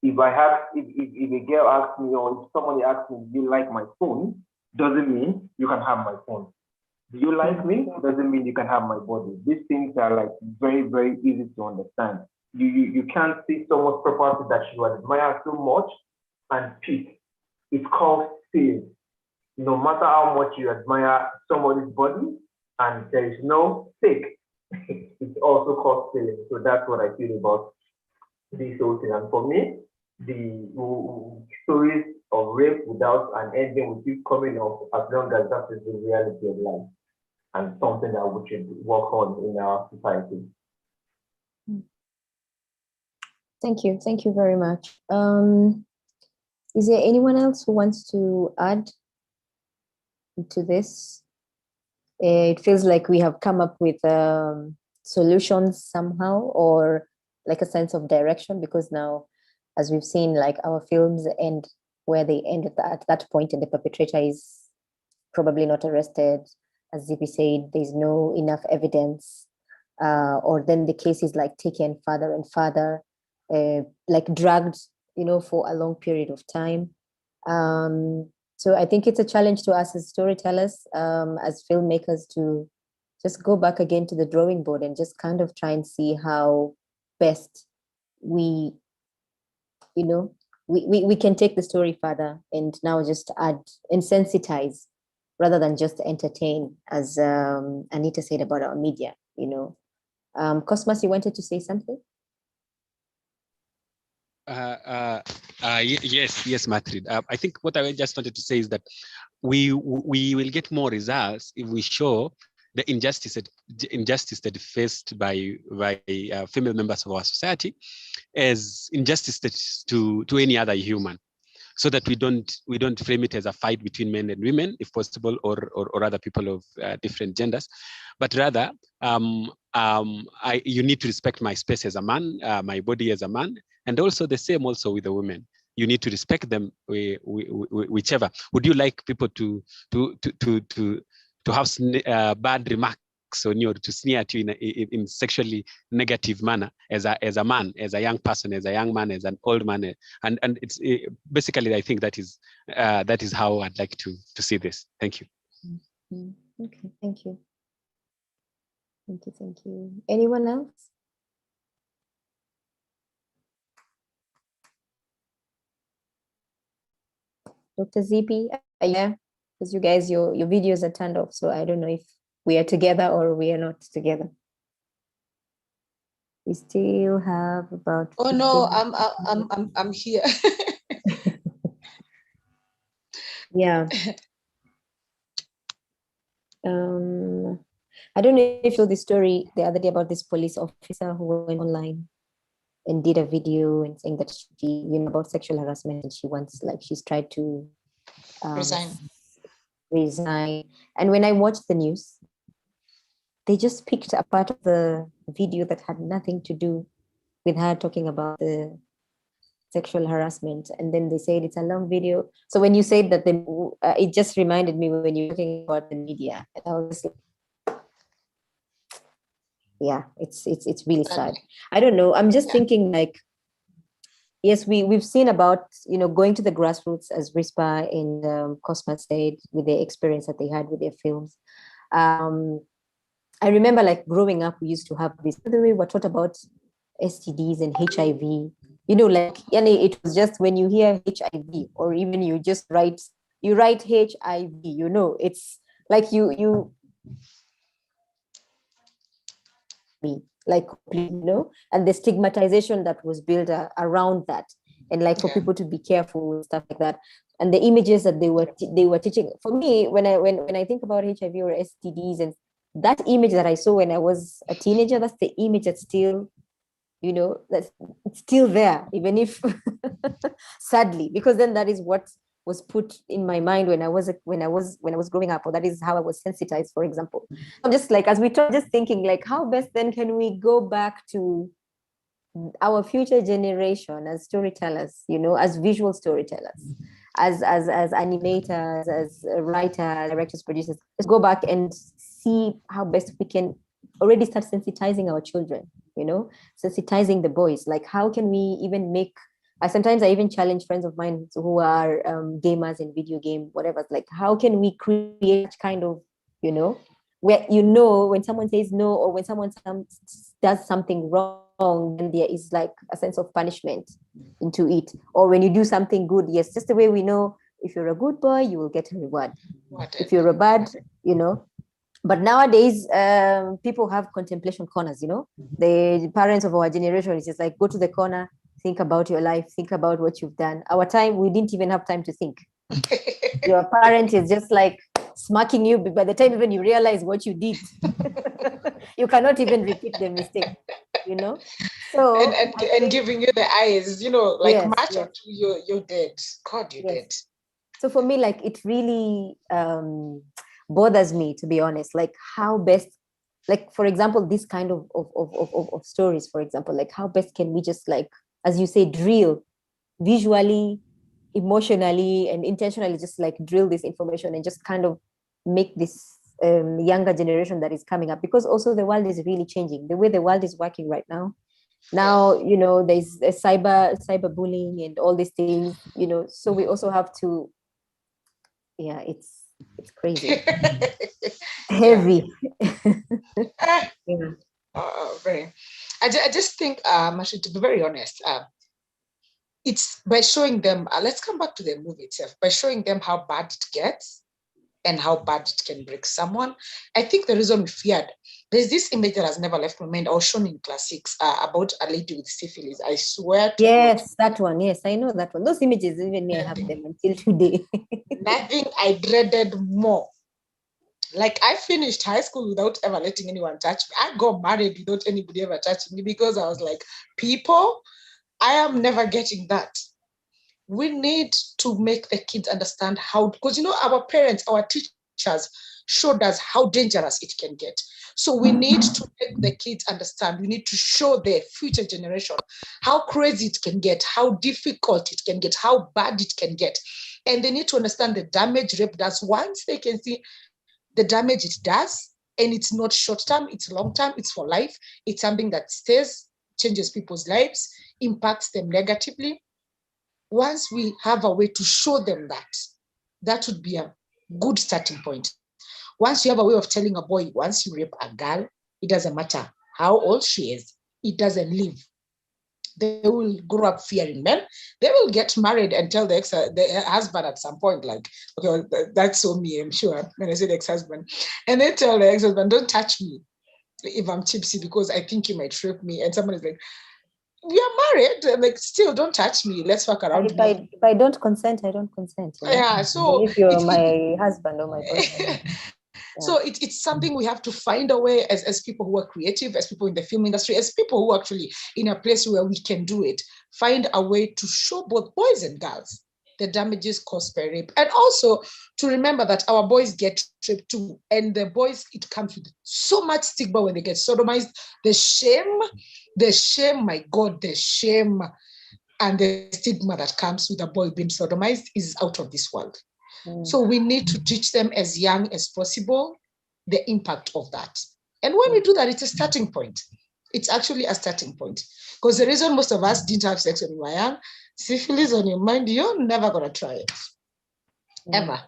if a girl asks me, or if somebody asks me, do you like my phone, doesn't mean you can have my phone. Do you like me? Doesn't mean you can have my body. These things are like very, very easy to understand. You can't see someone's property that you admire so much and pick. It's called stealing. No matter how much you admire somebody's body and there is no stake, it's also called stealing. So that's what I feel about this whole thing. And for me, the stories of rape without an ending will keep coming up as long as that is the reality of life and something that we should work on in our society. Thank you very much. Is there anyone else who wants to add to this? It feels like we have come up with solutions somehow, or like a sense of direction, because now, as we've seen, like our films end where they end at that point, and the perpetrator is probably not arrested. As Zippy said, there's no enough evidence, or then the case is like taken further and further, like dragged, for a long period of time. So I think it's a challenge to us as storytellers, as filmmakers, to just go back again to the drawing board and just kind of try and see how best we can take the story further, and now just add and sensitize rather than just entertain, as Anita said about our media. Cosmas, you wanted to say something? Yes, Matrid. I think what I just wanted to say is that we will get more results if we show the injustice that is faced by female members of our society as injustice to any other human, so that we don't frame it as a fight between men and women, if possible, or other people of different genders, but rather you need to respect my space as a man, my body as a man, and also the same also with the women. You need to respect them, whichever. Would you like people to have bad remarks on you, to sneer at you in sexually negative manner as a man, as a young person, as a young man, as an old man, and it's basically, I think that is how I'd like to see this. Thank you. Okay, thank you. Thank you. Anyone else? Dr. Zippy, are you there? Because you guys, your videos are turned off, so I don't know if we are together or we are not together. We still have about. Oh no, I'm here. Yeah. I don't know if you saw the story the other day about this police officer who went online and did a video and saying that she, about sexual harassment, and she's tried to resign. And when I watched the news, they just picked a part of the video that had nothing to do with her talking about the sexual harassment, and then they said it's a long video. So when you said that, it just reminded me when you were talking about the media, and I was like, yeah, it's really sad. I don't know. I'm just thinking, like, yes, we've seen about going to the grassroots, as Rispa and Cosma said, with the experience that they had with their films. I remember, like, growing up, we used to have this. We were taught about STDs and HIV. Like, it was just when you hear HIV, or even you just write HIV. It's like you like, and the stigmatization that was built around that, and like for people to be careful and stuff like that, and the images that they were teaching. For me, when I think about HIV or STDs, and that image that I saw when I was a teenager, that's the image that's still, that's still there, even if sadly, because then that is what was put in my mind when I was growing up, or that is how I was sensitized, for example. I'm just like, as we talk, just thinking, like, how best then can we go back to our future generation as storytellers, as visual storytellers, as animators, as writers, directors, producers. Let's go back and see how best we can already start sensitizing our children, sensitizing the boys. Like, how can we even make, sometimes I even challenge friends of mine who are gamers in video game, whatever. Like, how can we create kind of, where, when someone says no, or when someone does something wrong, then there is like a sense of punishment into it. Or when you do something good, yes, just the way we know, if you're a good boy, you will get a reward. If you're a bad, But nowadays, people have contemplation corners, The parents of our generation is just like, go to the corner, think about your life, think about what you've done. Our time, we didn't even have time to think. Your parent is just like smacking you, by the time even you realize what you did, you cannot even repeat the mistake. you know. So and giving you the eyes, like yes, match yes. up to you're dead. God, you're dead. So for me, like it really bothers me, to be honest, like how best, like for example, this kind of stories, for example, like how best can we just, like, as you say, drill visually, emotionally, and intentionally, just like drill this information and just kind of make this younger generation that is coming up, because also the world is really changing, the way the world is working right now. There's a cyber bullying and all these things, so we also have to, it's crazy. Heavy. Very. I just think, actually, to be very honest, it's by showing them, let's come back to the movie itself, by showing them how bad it gets and how bad it can break someone. I think the reason we feared, there's this image that has never left my mind. I was shown in class 6 about a lady with syphilis. I swear to yes, God. That one. Yes, I know that one. Those images, even me, I have them until today. Nothing I dreaded more. Like, I finished high school without ever letting anyone touch me. I got married without anybody ever touching me, because I was like, people, I am never getting that. We need to make the kids understand how, because our parents, our teachers showed us how dangerous it can get. So we need to make the kids understand. We need to show the future generation how crazy it can get, how difficult it can get, how bad it can get. And they need to understand the damage rape does. Once they can see the damage it does, and it's not short term, it's long term, it's for life, it's something that stays, changes people's lives, impacts them negatively. Once we have a way to show them that, that would be a good starting point. Once you have a way of telling a boy, once you rape a girl, it doesn't matter how old she is, it doesn't live. They will grow up fearing men. They will get married and tell the husband at some point, like, okay, that's so me, I'm sure, when I said ex-husband. And they tell the ex-husband, don't touch me if I'm tipsy, because I think you might rape me. And someone is like, we are married, like, still don't touch me, let's fuck around. If I don't consent, I don't consent. Yeah, so if you're my husband or my boyfriend. So it's something we have to find a way, as people who are creative, as people in the film industry, as people who are actually in a place where we can do it, find a way to show both boys and girls the damages caused by rape. And also to remember that our boys get raped too. And the boys, it comes with so much stigma when they get sodomized. The shame, my God, the shame and the stigma that comes with a boy being sodomized is out of this world. So we need to teach them as young as possible the impact of that. And when we do that, it's a starting point. It's actually a starting point. Because the reason most of us didn't have sex when we were young, syphilis on your mind, you're never going to try it. Ever.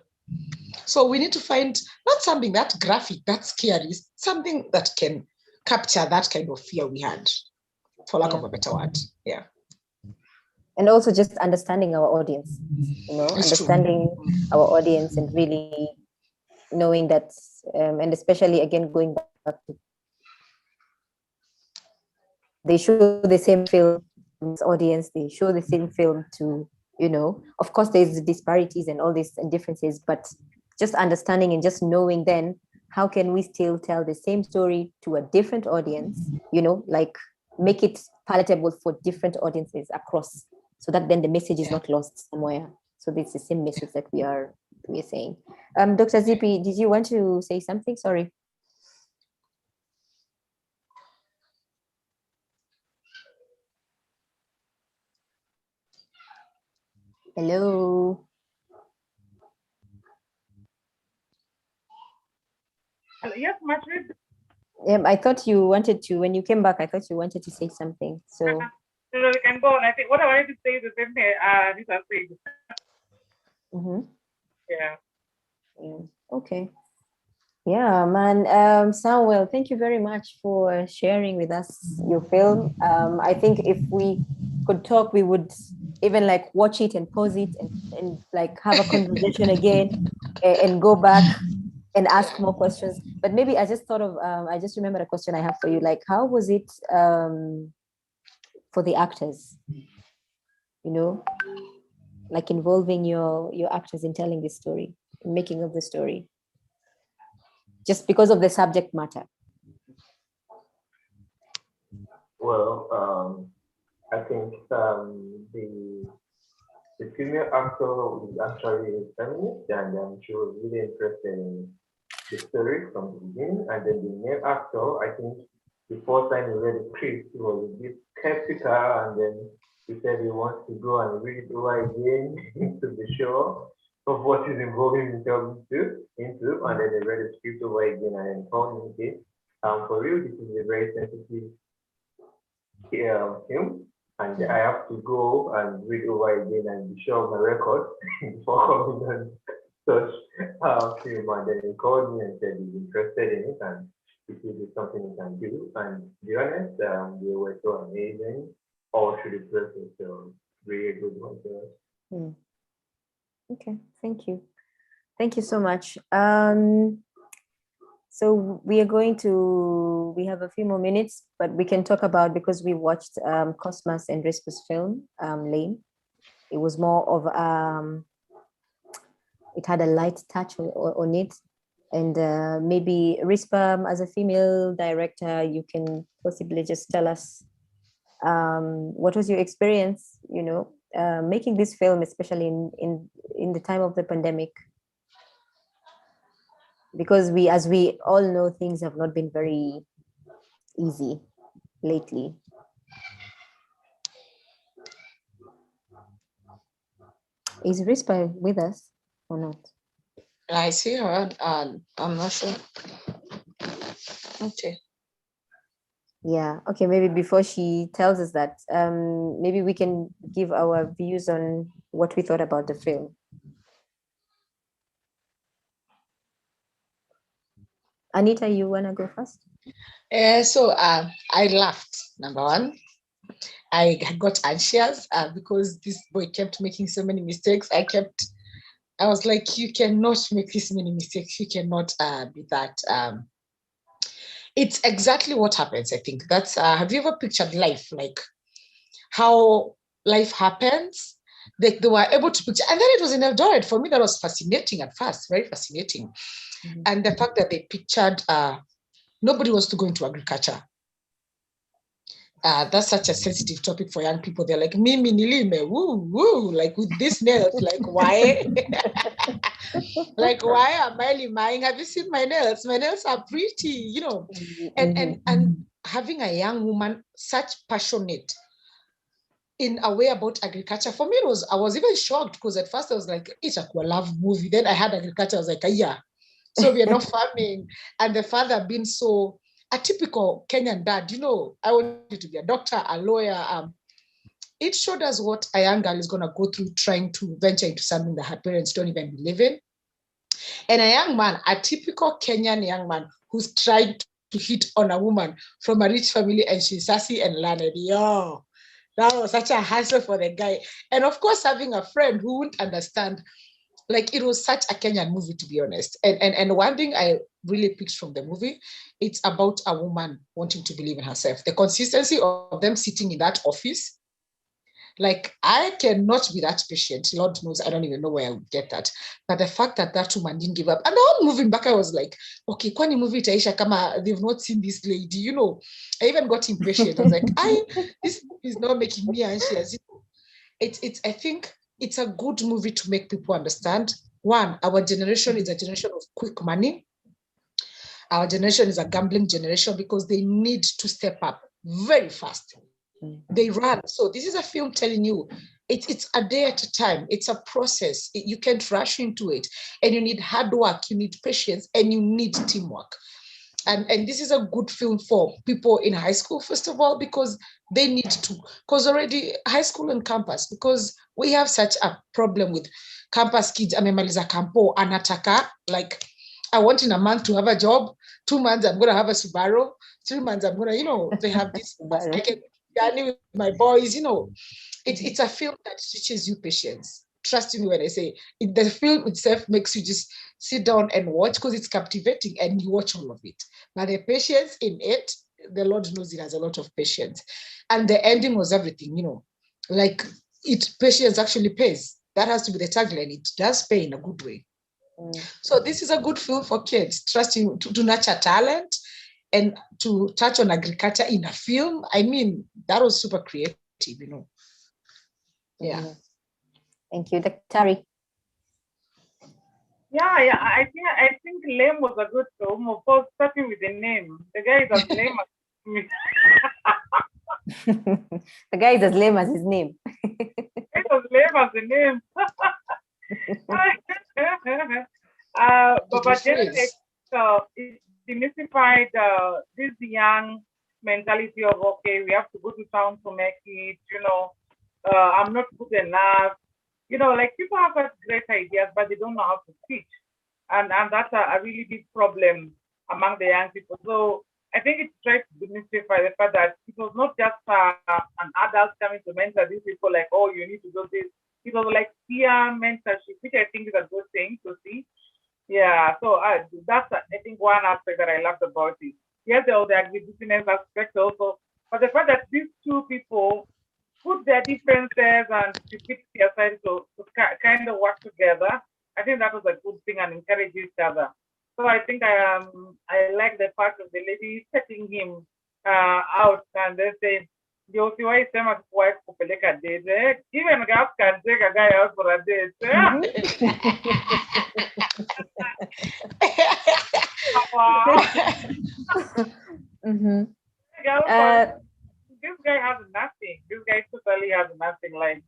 So we need to find not something that graphic, that scary, something that can capture that kind of fear we had, for lack of a better word. Yeah. And also just understanding our audience, understanding our audience and really knowing that, and especially again, going back to, they show the same film to this audience, they show the same film to, of course there's disparities and all these differences, but just understanding and just knowing then, how can we still tell the same story to a different audience, like make it palatable for different audiences across, so that then the message is not lost somewhere. So this is the same message that we are saying. Dr. Zippy, did you want to say something? Sorry. Hello. Yes, Matthew. I thought you wanted to, when you came back, I thought you wanted to say something. So So we can go on. I think what I wanted to say is the same thing this has said. Yeah. Okay. Yeah, man. Samuel, thank you very much for sharing with us your film. I think if we could talk, we would even like watch it and pause it and like have a conversation again and go back and ask more questions. But maybe I just thought of, I just remembered a question I have for you. Like, how was it for the actors? Like involving your actors in telling this story, in making of the story, just because of the subject matter. Well, I think the female actor is actually a feminist, and she was really interested in the story from the beginning. And then the male actor, I think the first time he read the script, he was a bit skeptical, and then he said he wants to go and read it over again to be sure of what he's involving himself into, and then they read the script over again and then told me, okay, for real, this is a very sensitive film, and I have to go and read over again and be sure of my record before coming on such film. And then he called me and said he's interested in it and if it is something he can do. And to be honest, they were so amazing all through the process. So really good one to us. Okay, thank you. Thank you so much. So we have a few more minutes, but we can talk about, because we watched Cosmas and Rispa's film, Lane. It was more of, it had a light touch on it. And maybe Rispa, as a female director, you can possibly just tell us what was your experience, making this film, especially in the time of the pandemic? Because as we all know, things have not been very easy lately. Is Rispa with us or not? I see her. I'm not sure. Okay. Yeah. Okay. Maybe before she tells us that, maybe we can give our views on what we thought about the film. Anita, you want to go first? So I laughed, number one. I got anxious because this boy kept making so many mistakes. I was like, you cannot make this many mistakes. You cannot be that. It's exactly what happens, I think. That's, have you ever pictured life, like how life happens? They were able to picture, and then it was in Eldoret. For me, that was fascinating at first, very fascinating. Mm-hmm. And the fact that they pictured nobody wants to go into agriculture. That's such a sensitive topic for young people. They're like, Mimi nilime, woo, woo, like with these nails, like why? Like, why am I limaing? Have you seen my nails? My nails are pretty, and having a young woman such passionate in a way about agriculture, for me, I was even shocked because at first I was like, it's a love movie. Then I had agriculture, I was like, yeah. So we are not farming. And the father being so a typical Kenyan dad, I wanted to be a doctor, a lawyer. It showed us what a young girl is going to go through trying to venture into something that her parents don't even believe in. And a young man, a typical Kenyan young man who's tried to hit on a woman from a rich family and she's sassy and learned. Yo, that was such a hassle for the guy. And of course, having a friend who wouldn't understand. Like, it was such a Kenyan movie, to be honest. And one thing I really picked from the movie, it's about a woman wanting to believe in herself. The consistency of them sitting in that office, like, I cannot be that patient. Lord knows, I don't even know where I would get that. But the fact that that woman didn't give up. And the whole moving back, I was like, okay, kwani movie itaisha kama they've not seen this lady, I even got impatient. I was like, this movie is not making me anxious. I think it's a good movie to make people understand. One, our generation is a generation of quick money. Our generation is a gambling generation because they need to step up very fast. They run. So this is a film telling you it's a day at a time. It's a process. You can't rush into it. And you need hard work, you need patience, and you need teamwork. And this is a good film for people in high school, first of all, because they need to, because already high school and campus, because we have such a problem with campus kids. Amemaliza campo, anataka, like, I want in a month to have a job, 2 months I'm going to have a Subaru, 3 months I'm going to, they have this, I can journey with my boys, It's a film that teaches you patience. Trust me when I say it, the film itself makes you just sit down and watch because it's captivating and you watch all of it. But the patience in it, the Lord knows it has a lot of patience. And the ending was everything, like patience actually pays. That has to be the tagline. It does pay in a good way. So this is a good film for kids. Trust you to nurture talent And to touch on agriculture in a film, I mean, that was super creative, you know. Yeah. Thank you. Dr. Tari. Yeah, I think Lame was a good film. Of course, starting with the name. The guy is as lame as me. The guy is as lame as his name. It's as lame as the name. But generally, it demystified this young mentality of, okay, we have to go to town to make it, you know, I'm not good enough. You know, like people have got great ideas, but they don't know how to teach. And that's a really big problem among the young people. So I think it tries to demystify the fact that it was not just an adult coming to mentor these people like, oh, you need to do this. It was like peer mentorship, which I think is a good thing to see. Yeah, so that's, I think, one aspect that I loved about it. Yes, there was the agribusiness aspect also, but the fact that these two people put their differences and stupidity aside to kind of work together, I think that was a good thing and encourage each other. So I think I like the fact of the lady setting him out and they say, "Yo, si why sema wife kupeleka date? Even girls can take a guy out for a date." This guy has nothing. This guy totally has nothing. Like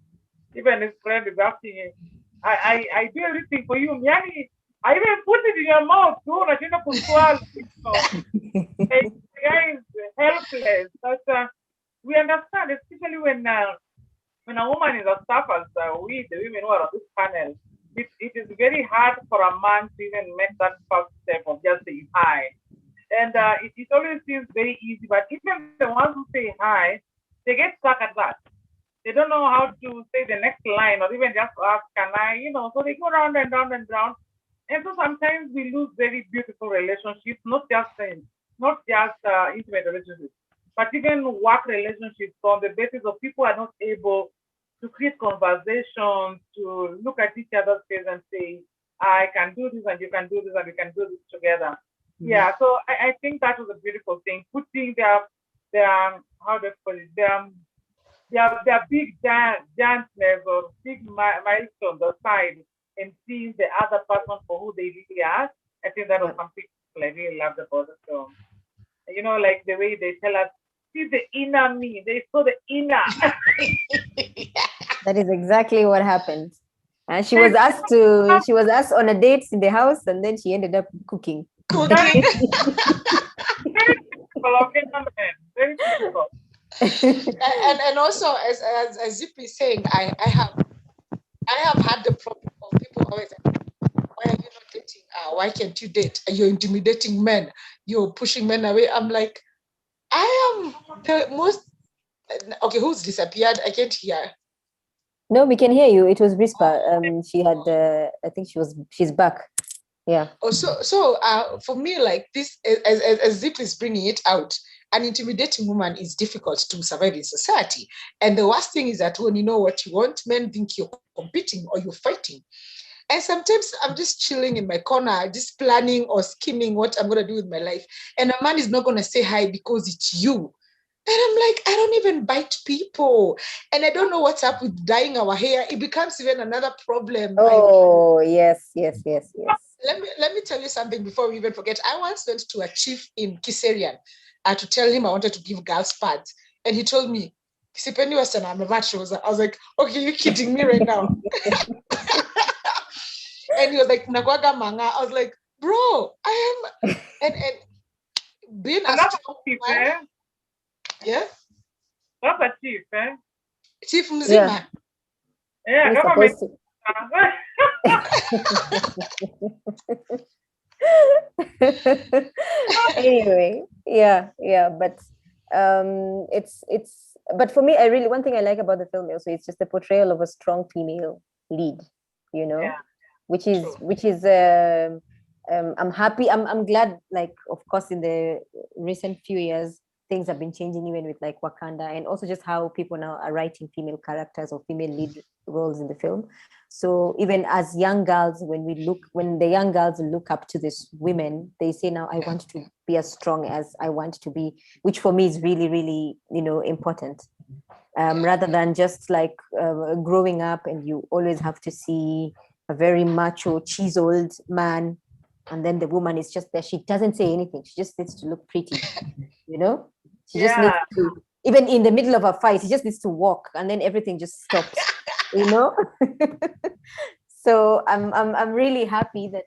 even his friend is asking him, I do everything for you. Yani, I even put it in your mouth too. The guy is helpless. But we understand, especially when a woman is as tough as we, the women who are on this panel, it is very hard for a man to even make that first step of just saying hi. And it always seems very easy, but even the ones who say hi, they get stuck at that. They don't know how to say the next line or even just ask, can I, you know, so they go round and round and round. And so sometimes we lose very beautiful relationships, not just intimate relationships, but even work relationships on the basis of people are not able to create conversations, to look at each other's face and say, I can do this and you can do this and we can do this together. Mm-hmm. Yeah, so I think that was a beautiful thing, putting their how do I put it, their big giantness or big milestones aside and seeing the other person for who they really are. I think that was something I really loved about the film. You know, like the way they tell us, see the inner me. They saw the inner. That is exactly what happened. And she was asked on a date in the house, and then she ended up cooking. Very difficult. and also as Zip is saying, I have had the problem of people always saying, why are you not dating? Why can't you date? You're intimidating men. You're pushing men away. I'm like, I am the most. Okay, who's disappeared? I can't hear. No, we can hear you. It was Rispa. She had, I think she's back. Yeah. Oh, so for me, like this, as Zip is bringing it out, an intimidating woman is difficult to survive in society. And the worst thing is that when you know what you want, men think you're competing or you're fighting. And sometimes I'm just chilling in my corner, just planning or scheming what I'm going to do with my life. And a man is not going to say hi because it's you. And I'm like, I don't even bite people. And I don't know what's up with dyeing our hair. It becomes even another problem. Oh, yes. Let me tell you something before we even forget. I once went to a chief in Kiserian to tell him I wanted to give girls pads. And he told me, I was like, okay, you're kidding me right now. And he was like, Nagwaga manga. I was like, bro, I am and being a strong man. Yeah. That's a chief, eh? Chief Mzima. Yeah, government. Anyway, yeah, but but for me, one thing I like about the film also, it's just the portrayal of a strong female lead, you know, which is I'm happy. I'm glad, like, of course, in the recent few years, things have been changing even with like Wakanda, and also just how people now are writing female characters or female lead roles in the film. So even as young girls, when the young girls look up to these women, they say now, I want to be as strong as I want to be, which for me is really, really, important. Rather than just like growing up and you always have to see a very macho, chiseled man, and then the woman is just there. She doesn't say anything. She just needs to look pretty, She just needs to, even in the middle of a fight, she just needs to walk, and then everything just stops, So I'm really happy that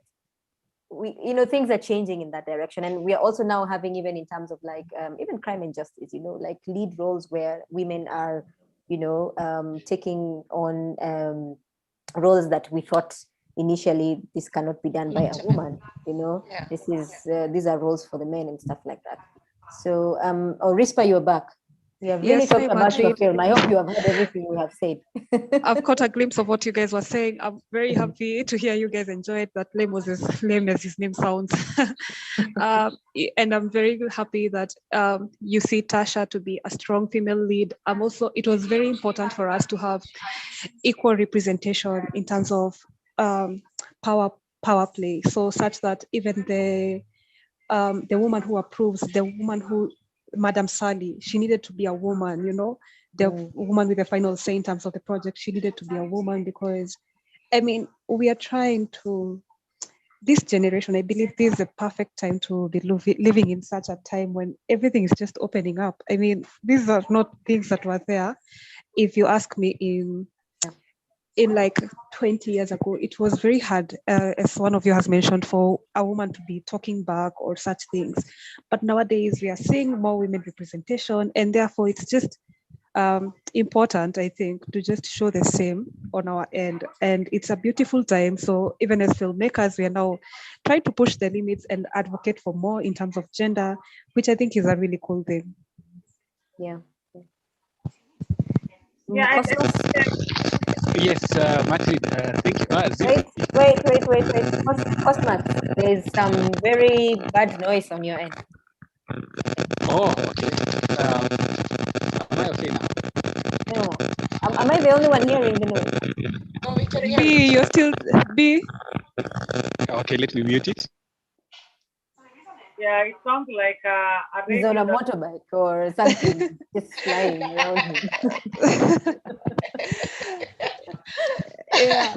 things are changing in that direction, and we are also now having, even in terms of like even crime and justice, like lead roles where women are, taking on roles that we thought initially this cannot be done by a woman. These are roles for the men and stuff like that. So Rispa, you're back. You have really talked about your film. I hope you have heard everything we have said. I've caught a glimpse of what you guys were saying. I'm very happy to hear you guys enjoyed that. Lame was as lame as his name sounds. And I'm very happy that you see Tasha to be a strong female lead. It was very important for us to have equal representation in terms of power play. So such that even the woman who approves, the woman who, Madam Sally, she needed to be a woman, the woman with the final say in terms of the project, she needed to be a woman, because, we are trying to, this generation, I believe this is the perfect time to be living in such a time when everything is just opening up. These are not things that were there. If you ask me in like 20 years ago, it was very hard, as one of you has mentioned, for a woman to be talking back or such things. But nowadays we are seeing more women representation, and therefore it's just important, I think, to just show the same on our end. And it's a beautiful time. So even as filmmakers, we are now trying to push the limits and advocate for more in terms of gender, which I think is a really cool thing. Yeah. Yes, Martin, thank you. Wait. Cosmas, there's some very bad noise on your end. Oh, okay. Am I okay now? No. Am I the only one hearing the noise? B, you're still B. Okay, let me mute it. Yeah, it sounds like a he's on a motorbike or something, just flying around him. Yeah,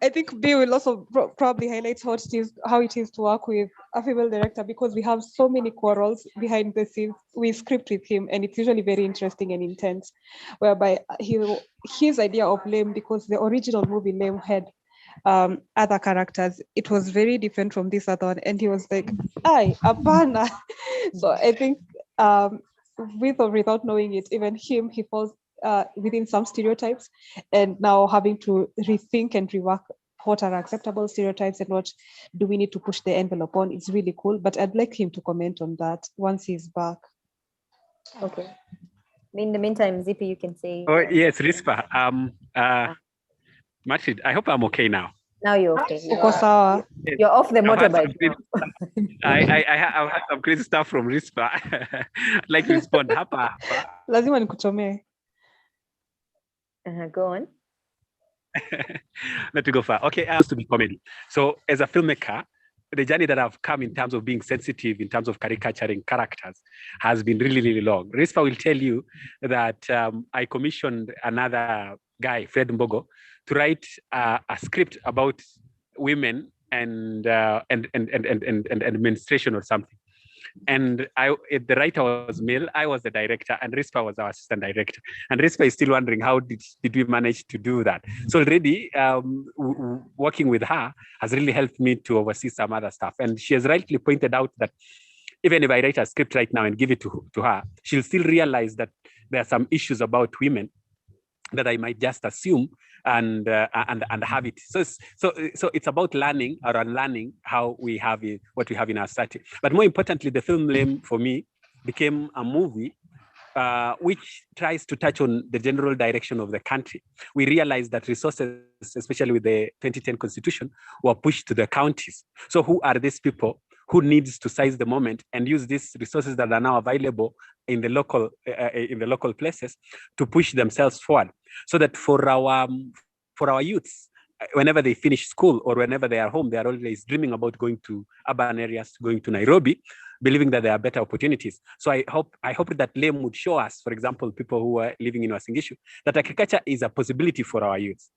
I think B will also probably highlight how it is to work with a female director, because we have so many quarrels behind the scenes. We script with him, and it's usually very interesting and intense, whereby his idea of Lame, because the original movie Lame had other characters, it was very different from this other one, and he was like, "Ay, Abana." So I think with or without knowing it, even him, he falls within some stereotypes, and now having to rethink and rework what are acceptable stereotypes and what do we need to push the envelope on. It's really cool, but I'd like him to comment on that once he's back. Okay. In the meantime, Zippy, you can say. Oh yes, Rispa. Martin, I hope I'm okay now. Now you're okay. You're off the motorbike now. I've had some crazy stuff from Rispa. I'd like to respond. Hapa. Lazima nikuchomee. Go on. Let me go far. Okay, I used to be comedy. So as a filmmaker, the journey that I've come in terms of being sensitive, in terms of caricaturing characters, has been really, really long. Rispa will tell you that I commissioned another guy, Fred Mbogo, to write a script about women and menstruation or something. And the writer was male, I was the director, and Rispa was our assistant director. And Rispa is still wondering how did we manage to do that. So already working with her has really helped me to oversee some other stuff. And she has rightly pointed out that even if I write a script right now and give it to her, she'll still realize that there are some issues about women that I might just assume and have it. So it's about learning or unlearning how we have it, what we have in our society. But more importantly, the film Lame for me became a movie which tries to touch on the general direction of the country. We realized that resources, especially with the 2010 constitution, were pushed to the counties. So who are these people who needs to seize the moment and use these resources that are now available in the local places to push themselves forward, so that for our youths, whenever they finish school or whenever they are home, they are always dreaming about going to urban areas, going to Nairobi, believing that there are better opportunities. So I hope that LAME would show us, for example, people who are living in Uasin Gishu, that agriculture is a possibility for our youths.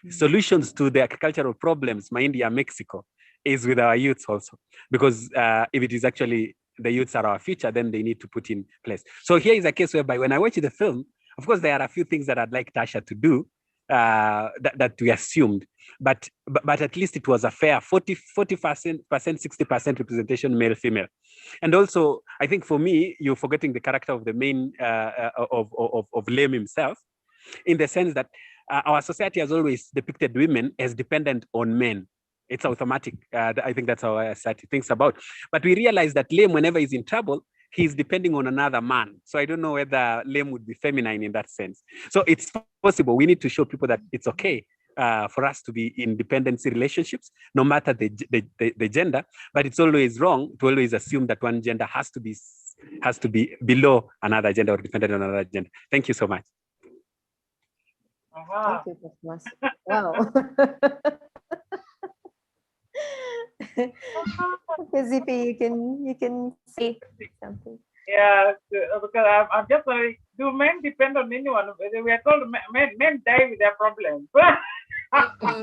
Solutions to the agricultural problems, India, Mexico, is with our youths also. Because if it is actually the youths are our future, then they need to put in place. So here is a case whereby when I watch the film, of course, there are a few things that I'd like Tasha to do that we assumed, but at least it was a fair 40%, 60% representation, male, female. And also, I think for me, you're forgetting the character of the main of LAME himself, in the sense that our society has always depicted women as dependent on men. It's automatic. I think that's how our society thinks about. But we realize that LAME, whenever he's in trouble, he's depending on another man. So I don't know whether LAME would be feminine in that sense. So it's possible. We need to show people that it's okay for us to be in dependency relationships, no matter the gender. But it's always wrong to always assume that one gender has to be below another gender or dependent on another gender. Thank you so much. Thank you, Cosmas. Wow. Okay, Zippy, you can say something. Yeah, because I'm just like, do men depend on anyone? We are told men die with their problems.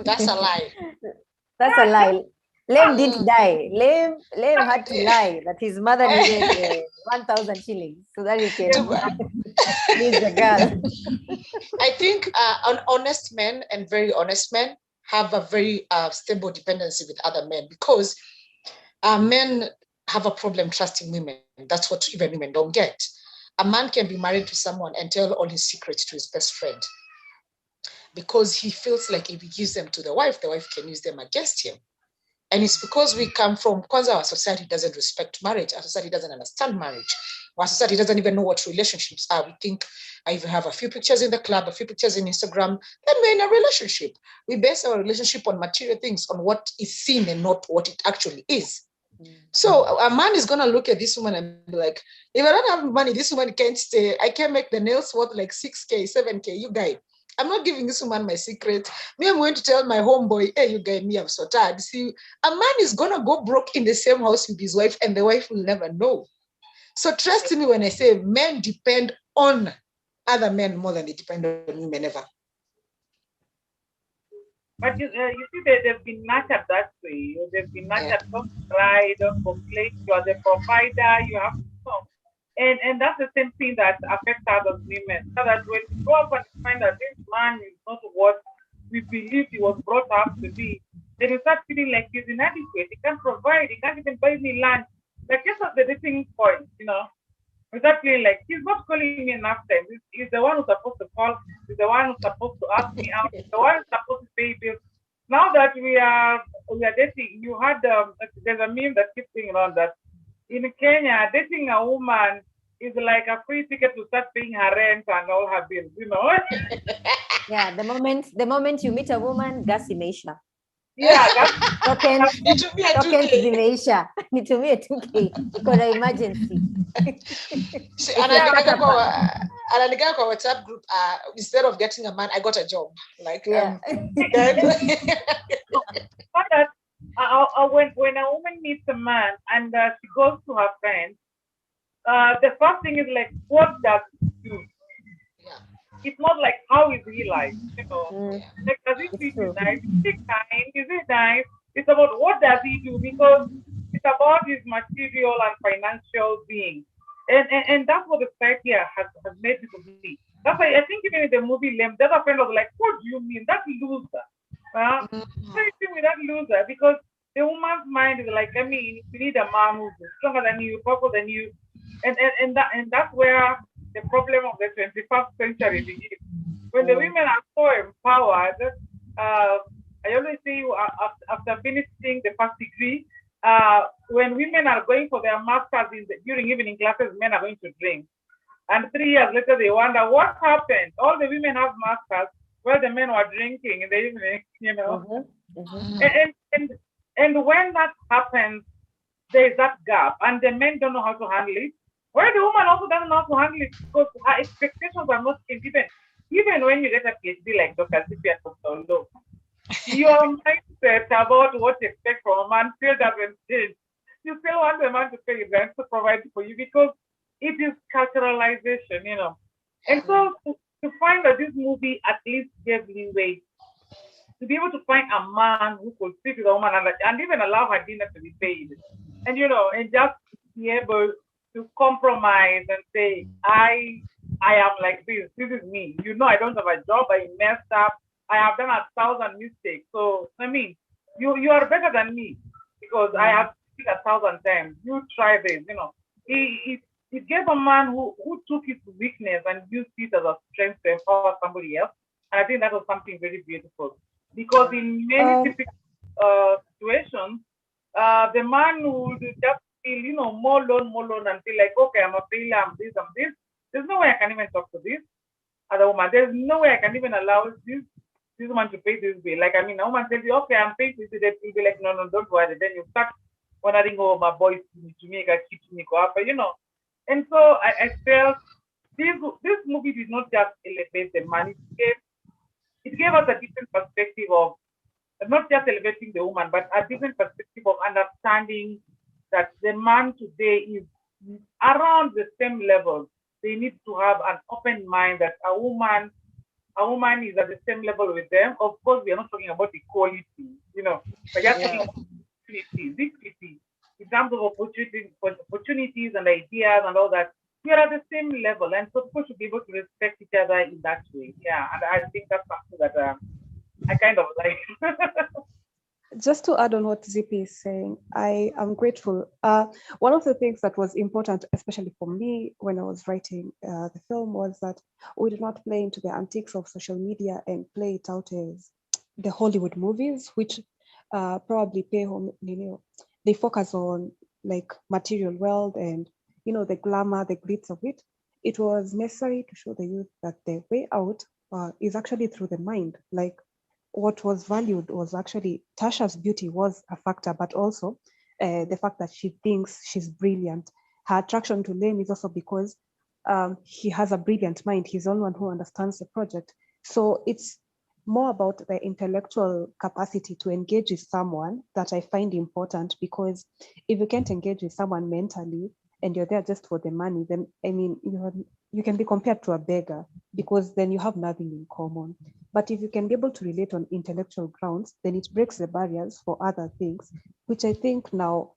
That's a lie. That's a lie. Lem didn't die. Lem had to lie that his mother needed 1,000 shillings so that he can please the girl. I think honest men and very honest men have a very stable dependency with other men, because men have a problem trusting women. That's what even women don't get. A man can be married to someone and tell all his secrets to his best friend, because he feels like if he gives them to the wife can use them against him. And it's because we come from, Kwanzaa, our society doesn't respect marriage. Our society doesn't understand marriage. Our society doesn't even know what relationships are. We think I even have a few pictures in the club, a few pictures in Instagram, then we're in a relationship. We base our relationship on material things, on what is seen and not what it actually is. So a man is going to look at this woman and be like, if I don't have money, this woman can't stay. I can make the nails worth like 6K, 7K, you guys. I'm not giving this woman my secret. Me, I'm going to tell my homeboy, hey, you guys, me, I'm so tired. See, a man is going to go broke in the same house with his wife, and the wife will never know. So trust me when I say men depend on other men more than they depend on women ever. But you see, they've been nurtured that way. They've been nurtured, don't cry, don't complain. You are the provider, you have to know. And that's the same thing that affects other women. So that when we go up and find that this man is not what we believe he was brought up to be, then you start feeling like he's inadequate. He can't provide, he can't even buy me lunch. Like, just at the dating point, you know. We start feeling like he's not calling me enough times. He's the one who's supposed to call, he's the one who's supposed to ask me out, he's the one who's supposed to pay bills. Now that we are dating, you had there's a meme that keeps going around that in Kenya, dating a woman is like a free ticket to start paying her rent and all her bills, you know? Yeah, the moment you meet a woman, gas imeisha. Yeah, tokens zimeisha. Nitumie 2K kuna emergency. Anaandika kwa WhatsApp group, instead of getting a man, I got a job. Like, yeah. When a woman meets a man and she goes to her friends, the first thing is like, what does he do? Yeah. It's not like, how is he like? You know, like, does he treat you nice? Is he kind? Is he nice? It's about what does he do, because it's about his material and financial being. And that's what the society has made it to be. That's why I think even in the movie Lem, the other friend was like, what do you mean? That loser. What do you think with that loser? Because the woman's mind is like, I mean, you need a man who's stronger than you, powerful than you. And that's where the problem of the 21st century begins. When the women are so empowered, I always say after finishing the first degree, when women are going for their masters during evening classes, men are going to drink. And 3 years later, they wonder what happened. All the women have masters, where the men were drinking in the evening, you know. And when that happens, there's that gap, and the men don't know how to handle it. Where the woman also doesn't know how to handle it because her expectations are not changed. Even when you get a PhD like Dr. Zippy and Dr. Lo, your mindset about what you expect from a man still doesn't change. You still want the man to pay you rent to provide for you because it is culturalization, you know. And so to find that this movie at least gave leeway to be able to find a man who could sit with a woman and even allow her dinner to be paid. And you know, and just be able to compromise and say, I am like this is me. You know, I don't have a job, I messed up, I have done 1,000 mistakes. So I mean, you are better than me because I have seen 1,000 times. You try this, you know. It gave a man who took his weakness and used it as a strength to empower somebody else. And I think that was something very beautiful. Because in many typical situations, the man would just feel, you know, more alone and feel like, okay, I'm a failure, I'm this. There's no way I can even talk to this other woman. There's no way I can even allow this woman to pay this bill. Like, I mean, a woman tells you, okay, I'm paying this, you'll be like, no, don't worry. Then you start wondering, oh, my boys to make a keep me go up, you know. And so I felt this movie did not just elevate the man, it gave us a different perspective of not just elevating the woman, but a different perspective of understanding that the man today is around the same level. They need to have an open mind that a woman is at the same level with them. Of course, we are not talking about equality, you know, but just talking about equity in terms of opportunities and ideas and all that. We are at the same level, and so people should be able to respect each other in that way. Yeah, and I think that's something that I kind of like. Just to add on what Zippy is saying, I am grateful. One of the things that was important, especially for me when I was writing the film, was that we did not play into the antiques of social media and play it out as the Hollywood movies, which probably pay home, you know, they focus on like material wealth and, you know, the glamour, the glitz of it. It was necessary to show the youth that the way out is actually through the mind. Like, what was valued was actually Tasha's beauty was a factor, but also the fact that she thinks she's brilliant. Her attraction to Lane is also because he has a brilliant mind. He's the only one who understands the project. So it's more about the intellectual capacity to engage with someone that I find important, because if you can't engage with someone mentally and you're there just for the money, then I mean, you can be compared to a beggar, because then you have nothing in common. But if you can be able to relate on intellectual grounds, then it breaks the barriers for other things, which I think now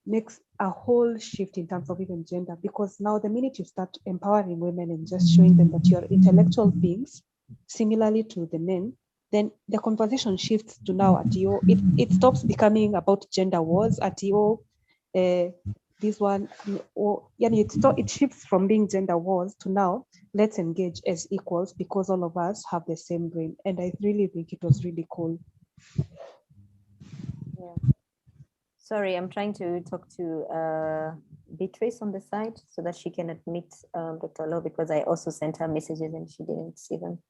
makes a whole shift in terms of even gender, because now the minute you start empowering women and just showing them that you're intellectual beings, similarly to the men, then the conversation shifts to now at you. It stops becoming about gender wars at you. This one, or it shifts from being gender wars to now let's engage as equals, because all of us have the same brain. And I really think it was really cool. Yeah. Sorry, I'm trying to talk to Beatrice on the side so that she can admit Dr. Lo, because I also sent her messages and she didn't see them.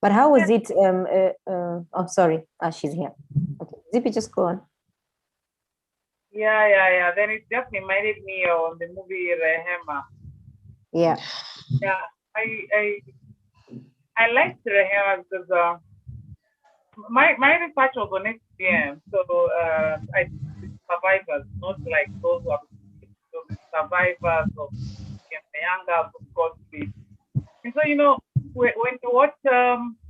But how was it? Oh, sorry, she's here. Okay, Zippy, just go on. Yeah. Then it just reminded me of the movie Rehema. Yeah. Yeah, I liked Rehema because my research was on SPM, so I did survivors, not like those who are the survivors of the younger of conflict. And so, you know, when you watch what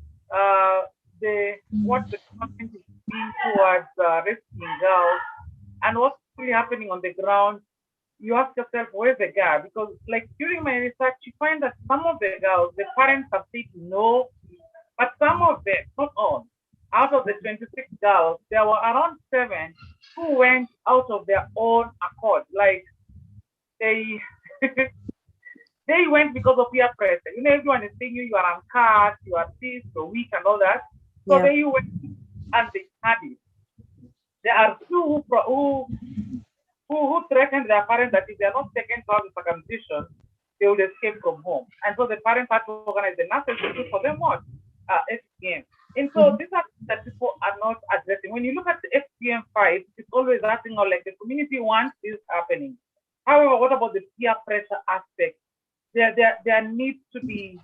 the government is doing towards rescuing girls and what's really happening on the ground, you ask yourself, where's the gap? Because like during my research, you find that some of the girls, the parents have said no, but some of them, not all, out of the 26 girls, there were around 7 who went out of their own accord. Like they they went because of peer pressure. You know, everyone is saying you are uncut, you are this, you're weak, and all that. So they went and they had it. There are 2 who threatened their parents that if they are not taken to have the circumcision, they would escape from home. And so the parents had to organize the nurses to do for them what? SPM. And so these are that people are not addressing. When you look at the FGM5, it's always acting on like the community wants this happening. However, what about the peer pressure aspect? There needs to be,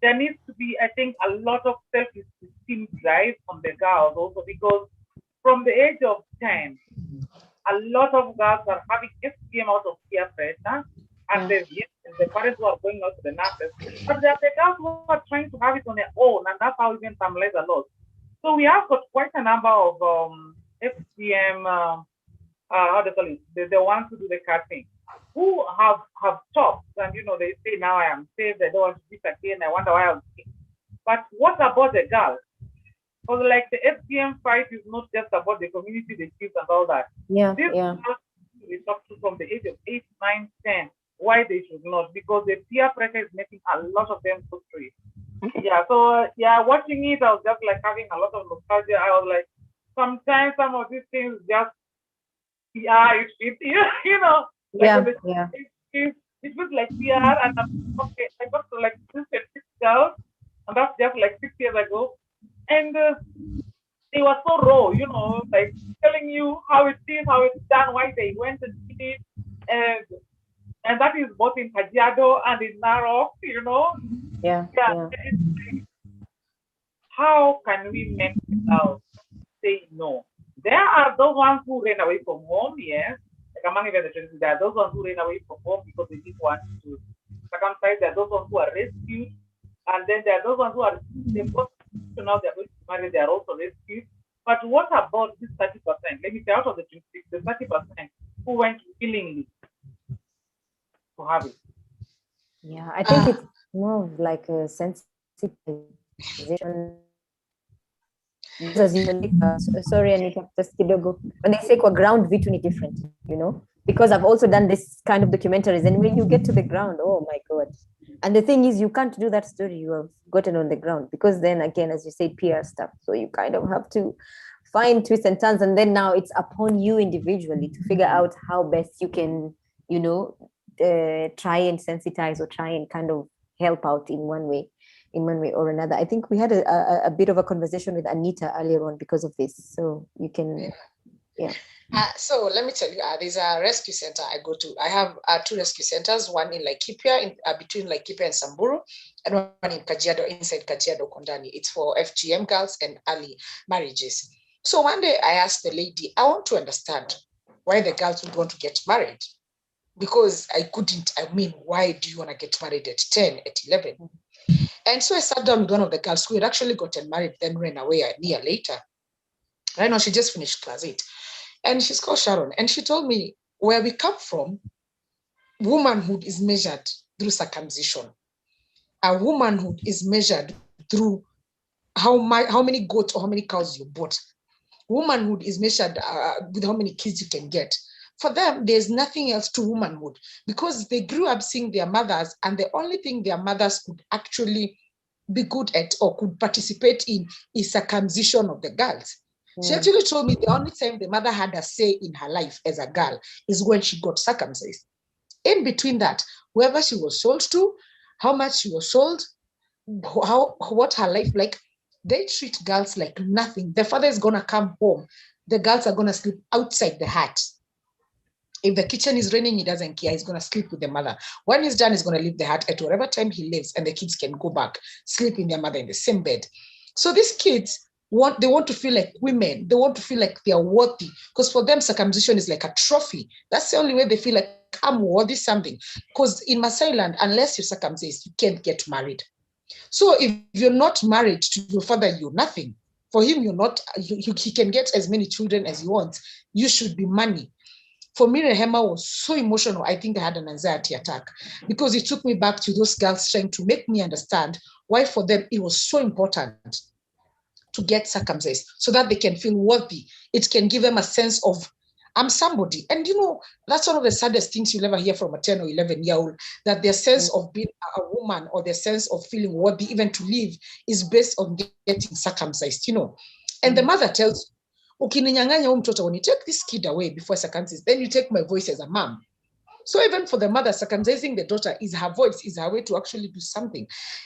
I think, a lot of self-esteem drive on the girls also, because from the age of 10, a lot of girls are having FGM out of peer pressure, and the parents who are going out to the nurses, but there are the girls who are trying to have it on their own, and that's how even some lives are lost. So we have got quite a number of FGM, how do you call it, the ones who do the cutting, who have stopped, and they say, now I am safe, I don't want to do it again, I wonder why I'm sick. But what about the girls? Because like the FGM fight is not just about the community, the kids and all that. This we talk to from the age of 8, 9, 10, why they should not, because the peer pressure is making a lot of them go through it. Yeah, so watching it, I was just like having a lot of nostalgia. I was like, sometimes some of these things just, it was like PR, and okay, I got to like this girl, and that's just like 6 years ago, and they were so raw, like telling you how it is, how it's done, why they went and did it, and that is both in Kajiado and in Narok, How can we make people say no? There are those ones who ran away from home, yes. Like among even the children, there are those ones who ran away from home because they didn't want to circumcise. There are those ones who are rescued, and then there are those ones who are now they're going to marry. They are also rescued. But what about this 30%? Let me say, out of the 26, the 30% who went willingly to have it. Yeah, I think it's more of like a sensitization. Sorry, Anita, just kidogo. When they say ground vitu ni different, because I've also done this kind of documentaries, and when you get to the ground, oh my God. And the thing is, you can't do that story you have gotten on the ground, because then again, as you say, PR stuff. So you kind of have to find twists and turns, and then now it's upon you individually to figure out how best you can, try and sensitize or try and kind of help out in one way or another. I think we had a bit of a conversation with Anita earlier on because of this. So you can, so let me tell you, there's a rescue center I go to. I have 2 rescue centers, one in Laikipia, between Laikipia and Samburu, and one in Kajiado, inside Kajiado, Kondani. It's for FGM girls and early marriages. So one day I asked the lady, I want to understand why the girls would want to get married. Because why do you want to get married at 10, at 11? And so I sat down with one of the girls who had actually gotten married, then ran away a year later. Right now, she just finished class 8. And she's called Sharon. And she told me, where we come from, womanhood is measured through circumcision. A womanhood is measured through how many goats or how many cows you bought. Womanhood is measured with how many kids you can get. For them, there's nothing else to womanhood, because they grew up seeing their mothers, and the only thing their mothers could actually be good at or could participate in is circumcision of the girls. She actually told me the only time the mother had a say in her life as a girl is when she got circumcised. In between that, whoever she was sold to, how much she was sold, what her life like, they treat girls like nothing. The father is gonna come home, the girls are gonna sleep outside the hut. If the kitchen is raining, he doesn't care. He's going to sleep with the mother. When he's done, he's going to leave the hut at whatever time he leaves, and the kids can go back, sleep in their mother in the same bed. So these kids want to feel like women. They want to feel like they are worthy, because for them, circumcision is like a trophy. That's the only way they feel like I'm worthy something. Because in Maasai land, unless you're circumcised, you can't get married. So if you're not married to your father, you're nothing. For him, you're not. He can get as many children as he wants. You should be money. For me, Rehema was so emotional. I think I had an anxiety attack, because it took me back to those girls trying to make me understand why for them it was so important to get circumcised, so that they can feel worthy. It can give them a sense of, I'm somebody. And that's one of the saddest things you'll ever hear from a 10 or 11-year-old, that their sense of being a woman or their sense of feeling worthy even to live is based on getting circumcised, And the mother tells, ukininyang'anya mtoto, when you take this kid away before circumcision, then you take my voice as a mom. So even for the mother, circumcising the daughter is her voice, is her way to actually do something.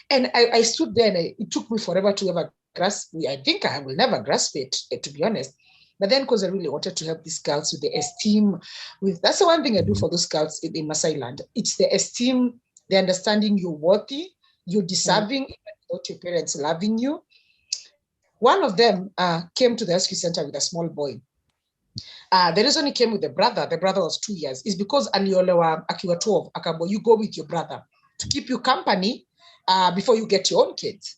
And I stood there, and it took me forever to ever I think I will never grasp it, to be honest. But then, because I really wanted to help these girls with the esteem, that's the one thing I do for those girls in Masai land. It's the esteem, the understanding you're worthy, you're deserving, even without your parents loving you. One of them came to the rescue center with a small boy. The reason he came with the brother was 2 years, is because aliolewa akiwa 12, akabo, you go with your brother to keep you company before you get your own kids.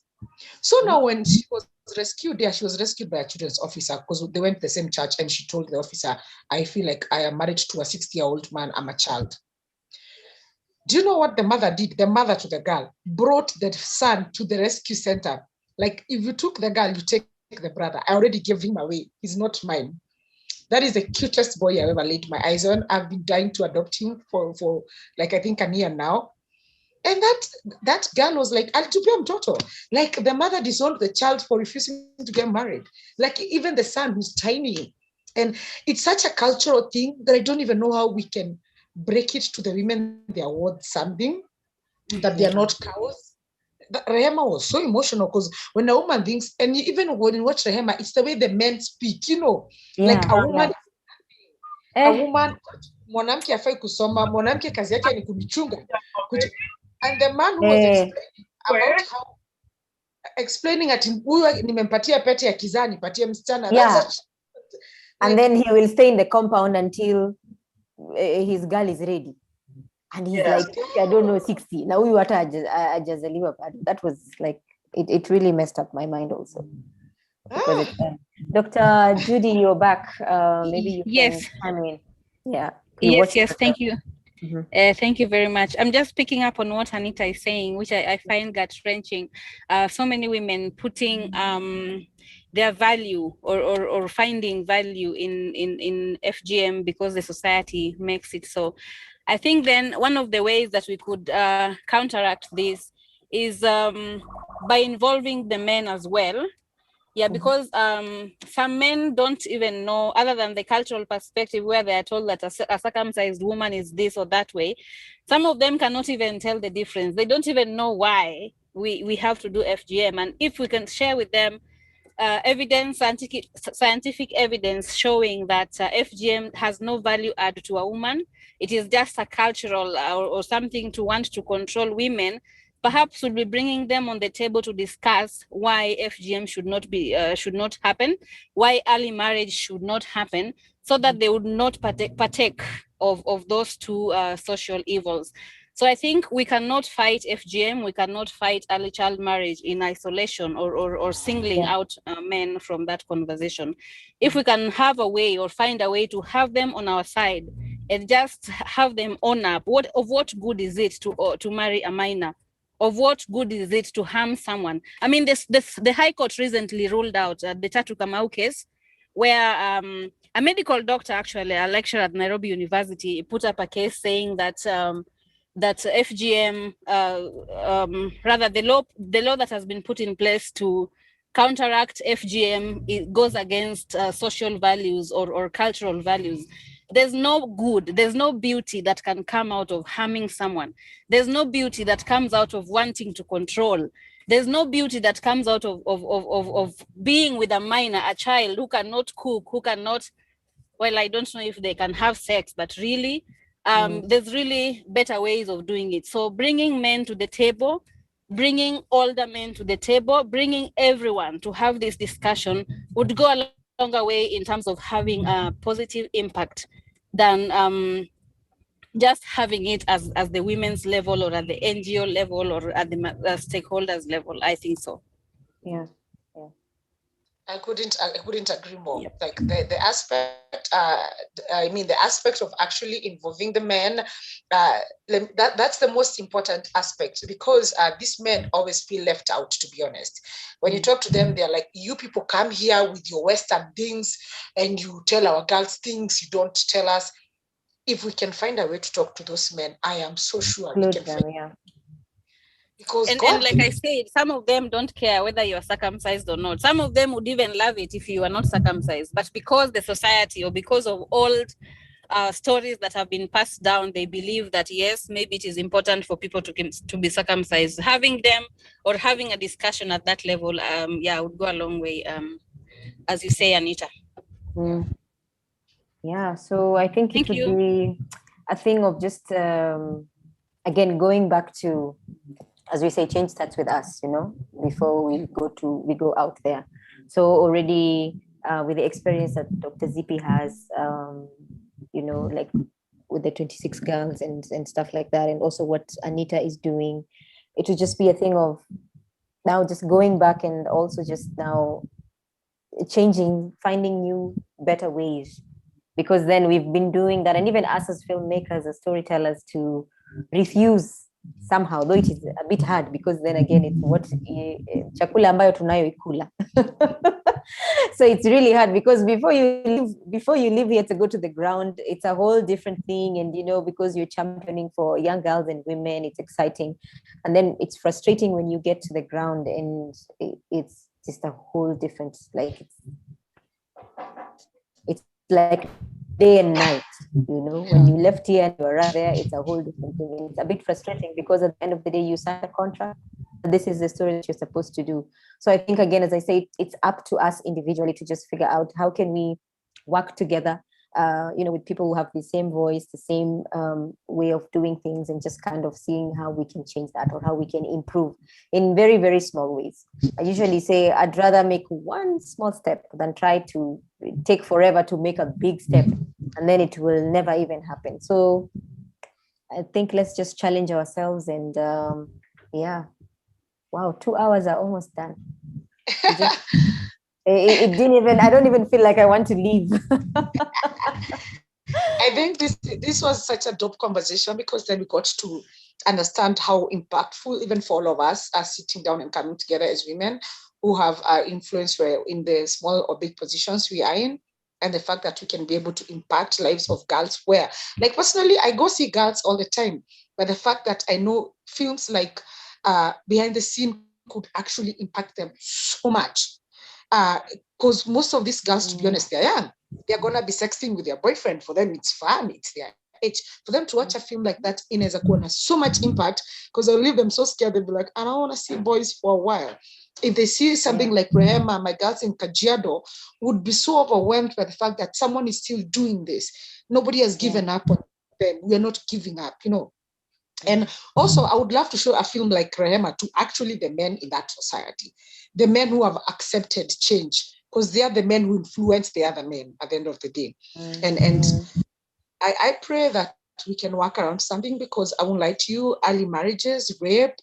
So now when she was rescued there, she was rescued by a children's officer because they went to the same church, and she told the officer, I feel like I am married to a 60-year-old man, I'm a child. Do you know what the mother did? The mother to the girl brought the son to the rescue center. Like, if you took the girl, you take the brother. I already gave him away. He's not mine. That is the cutest boy I've ever laid my eyes on. I've been dying to adopt him for like, I think a year now. And that girl was like, Alitupia mtoto. Like, the mother disowned the child for refusing to get married. Like, even the son who's tiny. And it's such a cultural thing that I don't even know how we can break it to the women they are worth something, that they are not cows. Rehema was so emotional because when a woman thinks, and even when you watch Rehema, it's the way the men speak, you know, like a woman, mwanamke hafai kusoma, mwanamke kazi yake ni kumichunga. And the man who was explaining about how, explaining at huyu nimempatia pete ya kizaa nipatie msichana. And then he will stay in the compound until his girl is ready. And he's like, I don't know, 60. Now huyu hata hajazaliwa bado. That was like, it really messed up my mind also. Because Dr. Judy, you're back. Maybe you can come in. Yeah. Yes, thank you. Thank you very much. I'm just picking up on what Anita is saying, which I find gut-wrenching. So many women putting their value or finding value in FGM because the society makes it so. I think then one of the ways that we could counteract this is by involving the men as well. Yeah, because some men don't even know, other than the cultural perspective where they are told that a circumcised woman is this or that way. Some of them cannot even tell the difference. They don't even know why we have to do FGM. And if we can share with them evidence, scientific evidence showing that FGM has no value add to a woman, it is just a cultural or something to want to control women, perhaps we'll be bringing them on the table to discuss why FGM should not happen, why early marriage should not happen, so that they would not partake of those two social evils. So I think we cannot fight FGM, we cannot fight early child marriage in isolation or singling out men from that conversation. If we can have a way or find a way to have them on our side and just have them own up, what good is it to marry a minor? Of what good is it to harm someone? I mean, the High Court recently ruled out the Tatu Kamau case, where a medical doctor, actually a lecturer at Nairobi University, put up a case saying that that FGM, rather the law that has been put in place to counteract FGM, it goes against social values or cultural values. There's no good, there's no beauty that can come out of harming someone. There's no beauty that comes out of wanting to control. There's no beauty that comes out of being with a minor, a child who cannot cook, who cannot, well, I don't know if they can have sex, but really, there's really better ways of doing it. So bringing men to the table, bringing older men to the table, bringing everyone to have this discussion would go a longer way in terms of having a positive impact than just having it as the women's level or at the NGO level or at the stakeholders level. I think so. Yeah. I couldn't agree more. Yep. Like the aspect, the aspect of actually involving the men, that's the most important aspect, because these men always feel left out, to be honest. When you talk to them, they're like, you people come here with your Western things and you tell our girls things you don't tell us. If we can find a way to talk to those men, I am so sure we can find. Yeah. Because and like I said, some of them don't care whether you're circumcised or not. Some of them would even love it if you are not circumcised. But because the society or because of old stories that have been passed down, they believe that yes, maybe it is important for people to be circumcised. Having them or having a discussion at that level, would go a long way, as you say, Anita. Yeah, so I think it would be a thing of just, again, going back to, as we say, change starts with us, before we go out there. So already with the experience that Dr. Zippy has, like with the 26 girls and stuff like that, and also what Anita is doing, it would just be a thing of now just going back and also just now changing, finding new, better ways. Because then we've been doing that, and even us as filmmakers, as storytellers, to refuse somehow, though it is a bit hard, because then again, it's what chakula ambayo tunayo ikula. So it's really hard, because before you leave here to go to the ground, it's a whole different thing. And because you're championing for young girls and women, it's exciting, and then it's frustrating when you get to the ground and it's just a whole different, like it's like day and night, when you left here and you're right there, it's a whole different thing. It's a bit frustrating, because at the end of the day, you sign a contract. This is the story that you're supposed to do. So I think, again, as I say, it's up to us individually to just figure out how can we work together, with people who have the same voice, the same way of doing things, and just kind of seeing how we can change that, or how we can improve in very, very small ways. I usually say I'd rather make one small step than try to take forever to make a big step, and then it will never even happen. So I think let's just challenge ourselves, and wow, 2 hours are almost done. It didn't even, I don't even feel like I want to leave. I think this was such a dope conversation, because then we got to understand how impactful, even for all of us, are sitting down and coming together as women who have influence in the small or big positions we are in, and the fact that we can be able to impact lives of girls where, like personally, I go see girls all the time, but the fact that I know films like Behind the Scene could actually impact them so much. Because most of these girls, to be honest, they're young. They're going to be sexting with their boyfriend. For them, it's fun. It's their age. For them to watch a film like that in as a corner, so much impact, because they'll leave them so scared. They'll be like, I don't want to see boys for a while. If they see something like Rehema, My Girls in Kajiado, would be so overwhelmed by the fact that someone is still doing this. Nobody has given up on them. We are not giving up, And also, I would love to show a film like Rehema to actually the men in that society, the men who have accepted change, because they are the men who influence the other men at the end of the day. And I pray that we can work around something, because I won't lie to you, early marriages, rape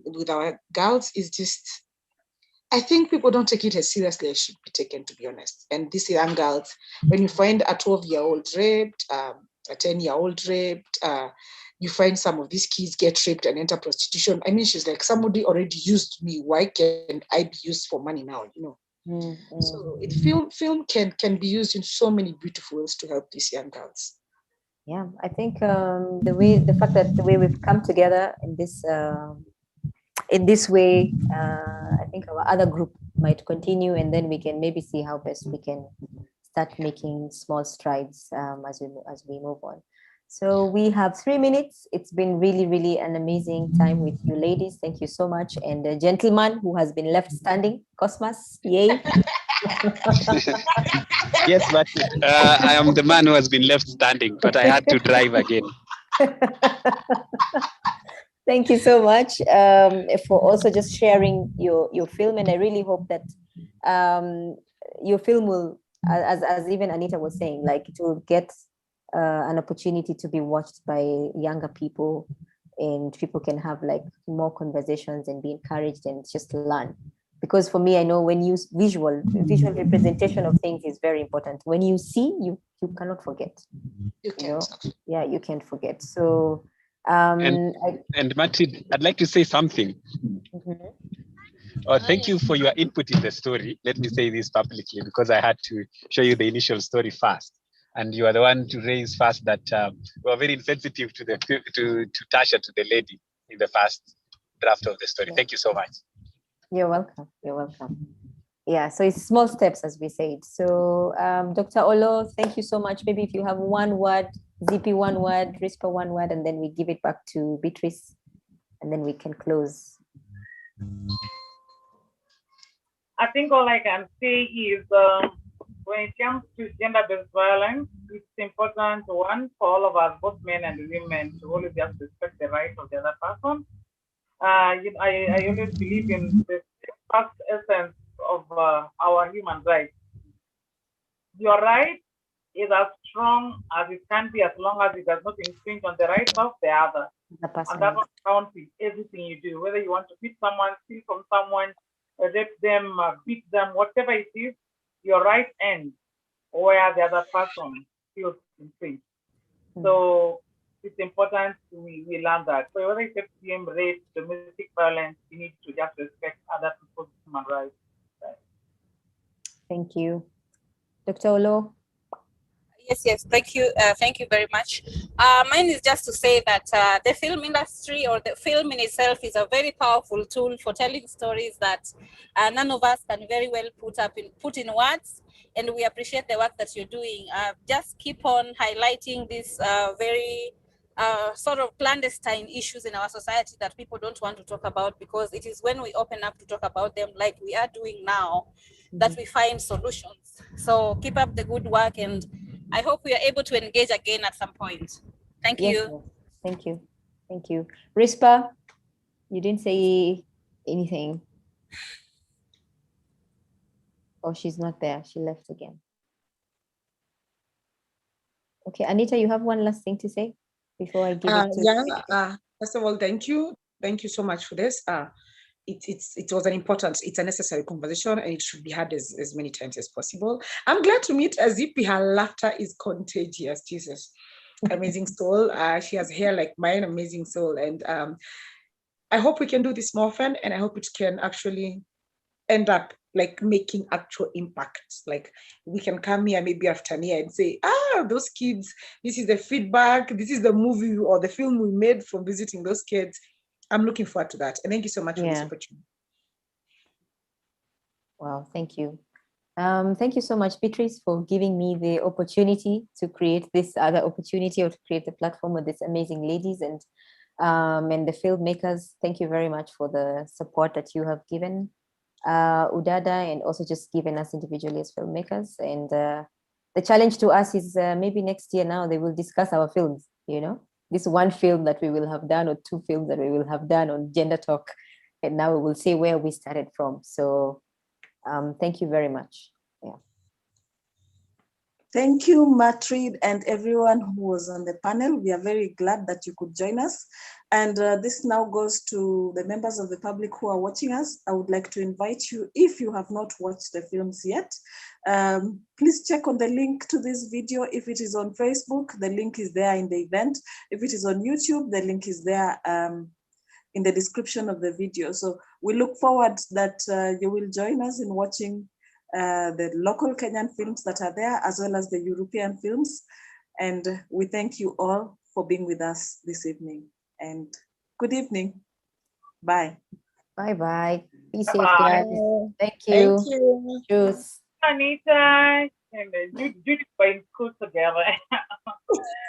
with our girls is just, I think people don't take it as seriously as should be taken, to be honest. And these young girls, when you find a 12-year-old raped, a 10-year-old raped, you find some of these kids get raped and enter prostitution. I mean, she's like, somebody already used me. Why can't I be used for money now? So film can be used in so many beautiful ways to help these young girls. Yeah, I think the fact that the way we've come together in this way, I think our other group might continue, and then we can maybe see how best we can start making small strides as we move on. So we have 3 minutes. It's been really, really an amazing time with you ladies. Thank you so much. And the gentleman who has been left standing, Cosmas, yay. Yes, but I am the man who has been left standing, but I had to drive again. Thank you so much for also just sharing your film. And I really hope that your film will, as even Anita was saying, like it will get an opportunity to be watched by younger people, and people can have like more conversations and be encouraged and just learn. Because for me, I know when you visual representation of things is very important. When you see, you cannot forget. You can't forget. So and Martin, I'd like to say something. Thank you for your input in the story. Let me say this publicly, because I had to show you the initial story first. And you are the one to raise first that we were very insensitive to Tasha, to the lady in the first draft of the story. Thank you so much. You're welcome. You're welcome. yeah, so it's small steps, as we said. So Dr. Olo, thank you so much. Maybe if you have one word, ZP one word, RISPA one word, and then we give it back to Beatrice, and then we can close. I think all I can say is when it comes to gender-based violence, it's important, one, for all of us, both men and women, to always just respect the rights of the other person. I always believe in the first essence of our human rights. Your right is as strong as it can be as long as it does not infringe on the rights of the other. And that will count with everything you do, whether you want to beat someone, steal from someone, rape them, beat them, whatever it is, your right ends where the other person feels infringed. So it's important we learn that. So whether it's FGM, rape, domestic violence, you need to just respect other people's human rights. Thank you. Dr. Olo? Yes, thank you very much. Mine is just to say that the film industry or the film in itself is a very powerful tool for telling stories that none of us can very well put in words, and we appreciate the work that you're doing. Just keep on highlighting these very sort of clandestine issues in our society that people don't want to talk about, because it is when we open up to talk about them like we are doing now that we find solutions. So keep up the good work, and I hope we are able to engage again at some point. Thank you. Yes, thank you. Thank you. RISPA, you didn't say anything. Oh, she's not there. She left again. Okay, Anita, you have one last thing to say before I give it to First of all, thank you. Thank you so much for this. It was it's a necessary conversation, and it should be had as many times as possible. I'm glad to meet Zippy. Her laughter is contagious. Jesus, amazing soul. She has hair like mine, amazing soul. And I hope we can do this more often, and I hope it can actually end up like making actual impact. Like we can come here maybe after a year and say, those kids, this is the feedback, this is the movie or the film we made from visiting those kids. I'm looking forward to that. And thank you so much for this opportunity. Wow, thank you. Thank you so much, Beatrice, for giving me the opportunity to create this other opportunity, or to create the platform with these amazing ladies and the filmmakers. Thank you very much for the support that you have given Udada, and also just given us individually as filmmakers. And the challenge to us is maybe next year now they will discuss our films, this one film that we will have done, or two films that we will have done on gender talk. And now we will say where we started from. So thank you very much. Yeah. Thank you, Matrid, and everyone who was on the panel. We are very glad that you could join us. And this now goes to the members of the public who are watching us. I would like to invite you, if you have not watched the films yet, please check on the link to this video. If it is on Facebook, the link is there in the event. If it is on YouTube, the link is there in the description of the video. So we look forward that you will join us in watching the local Kenyan films that are there, as well as the European films. And we thank you all for being with us this evening. And good evening. Bye. Bye-bye. Be safe, Bye-bye. guys. Thank you. Thank you. Cheers. Anita and Judith by school together.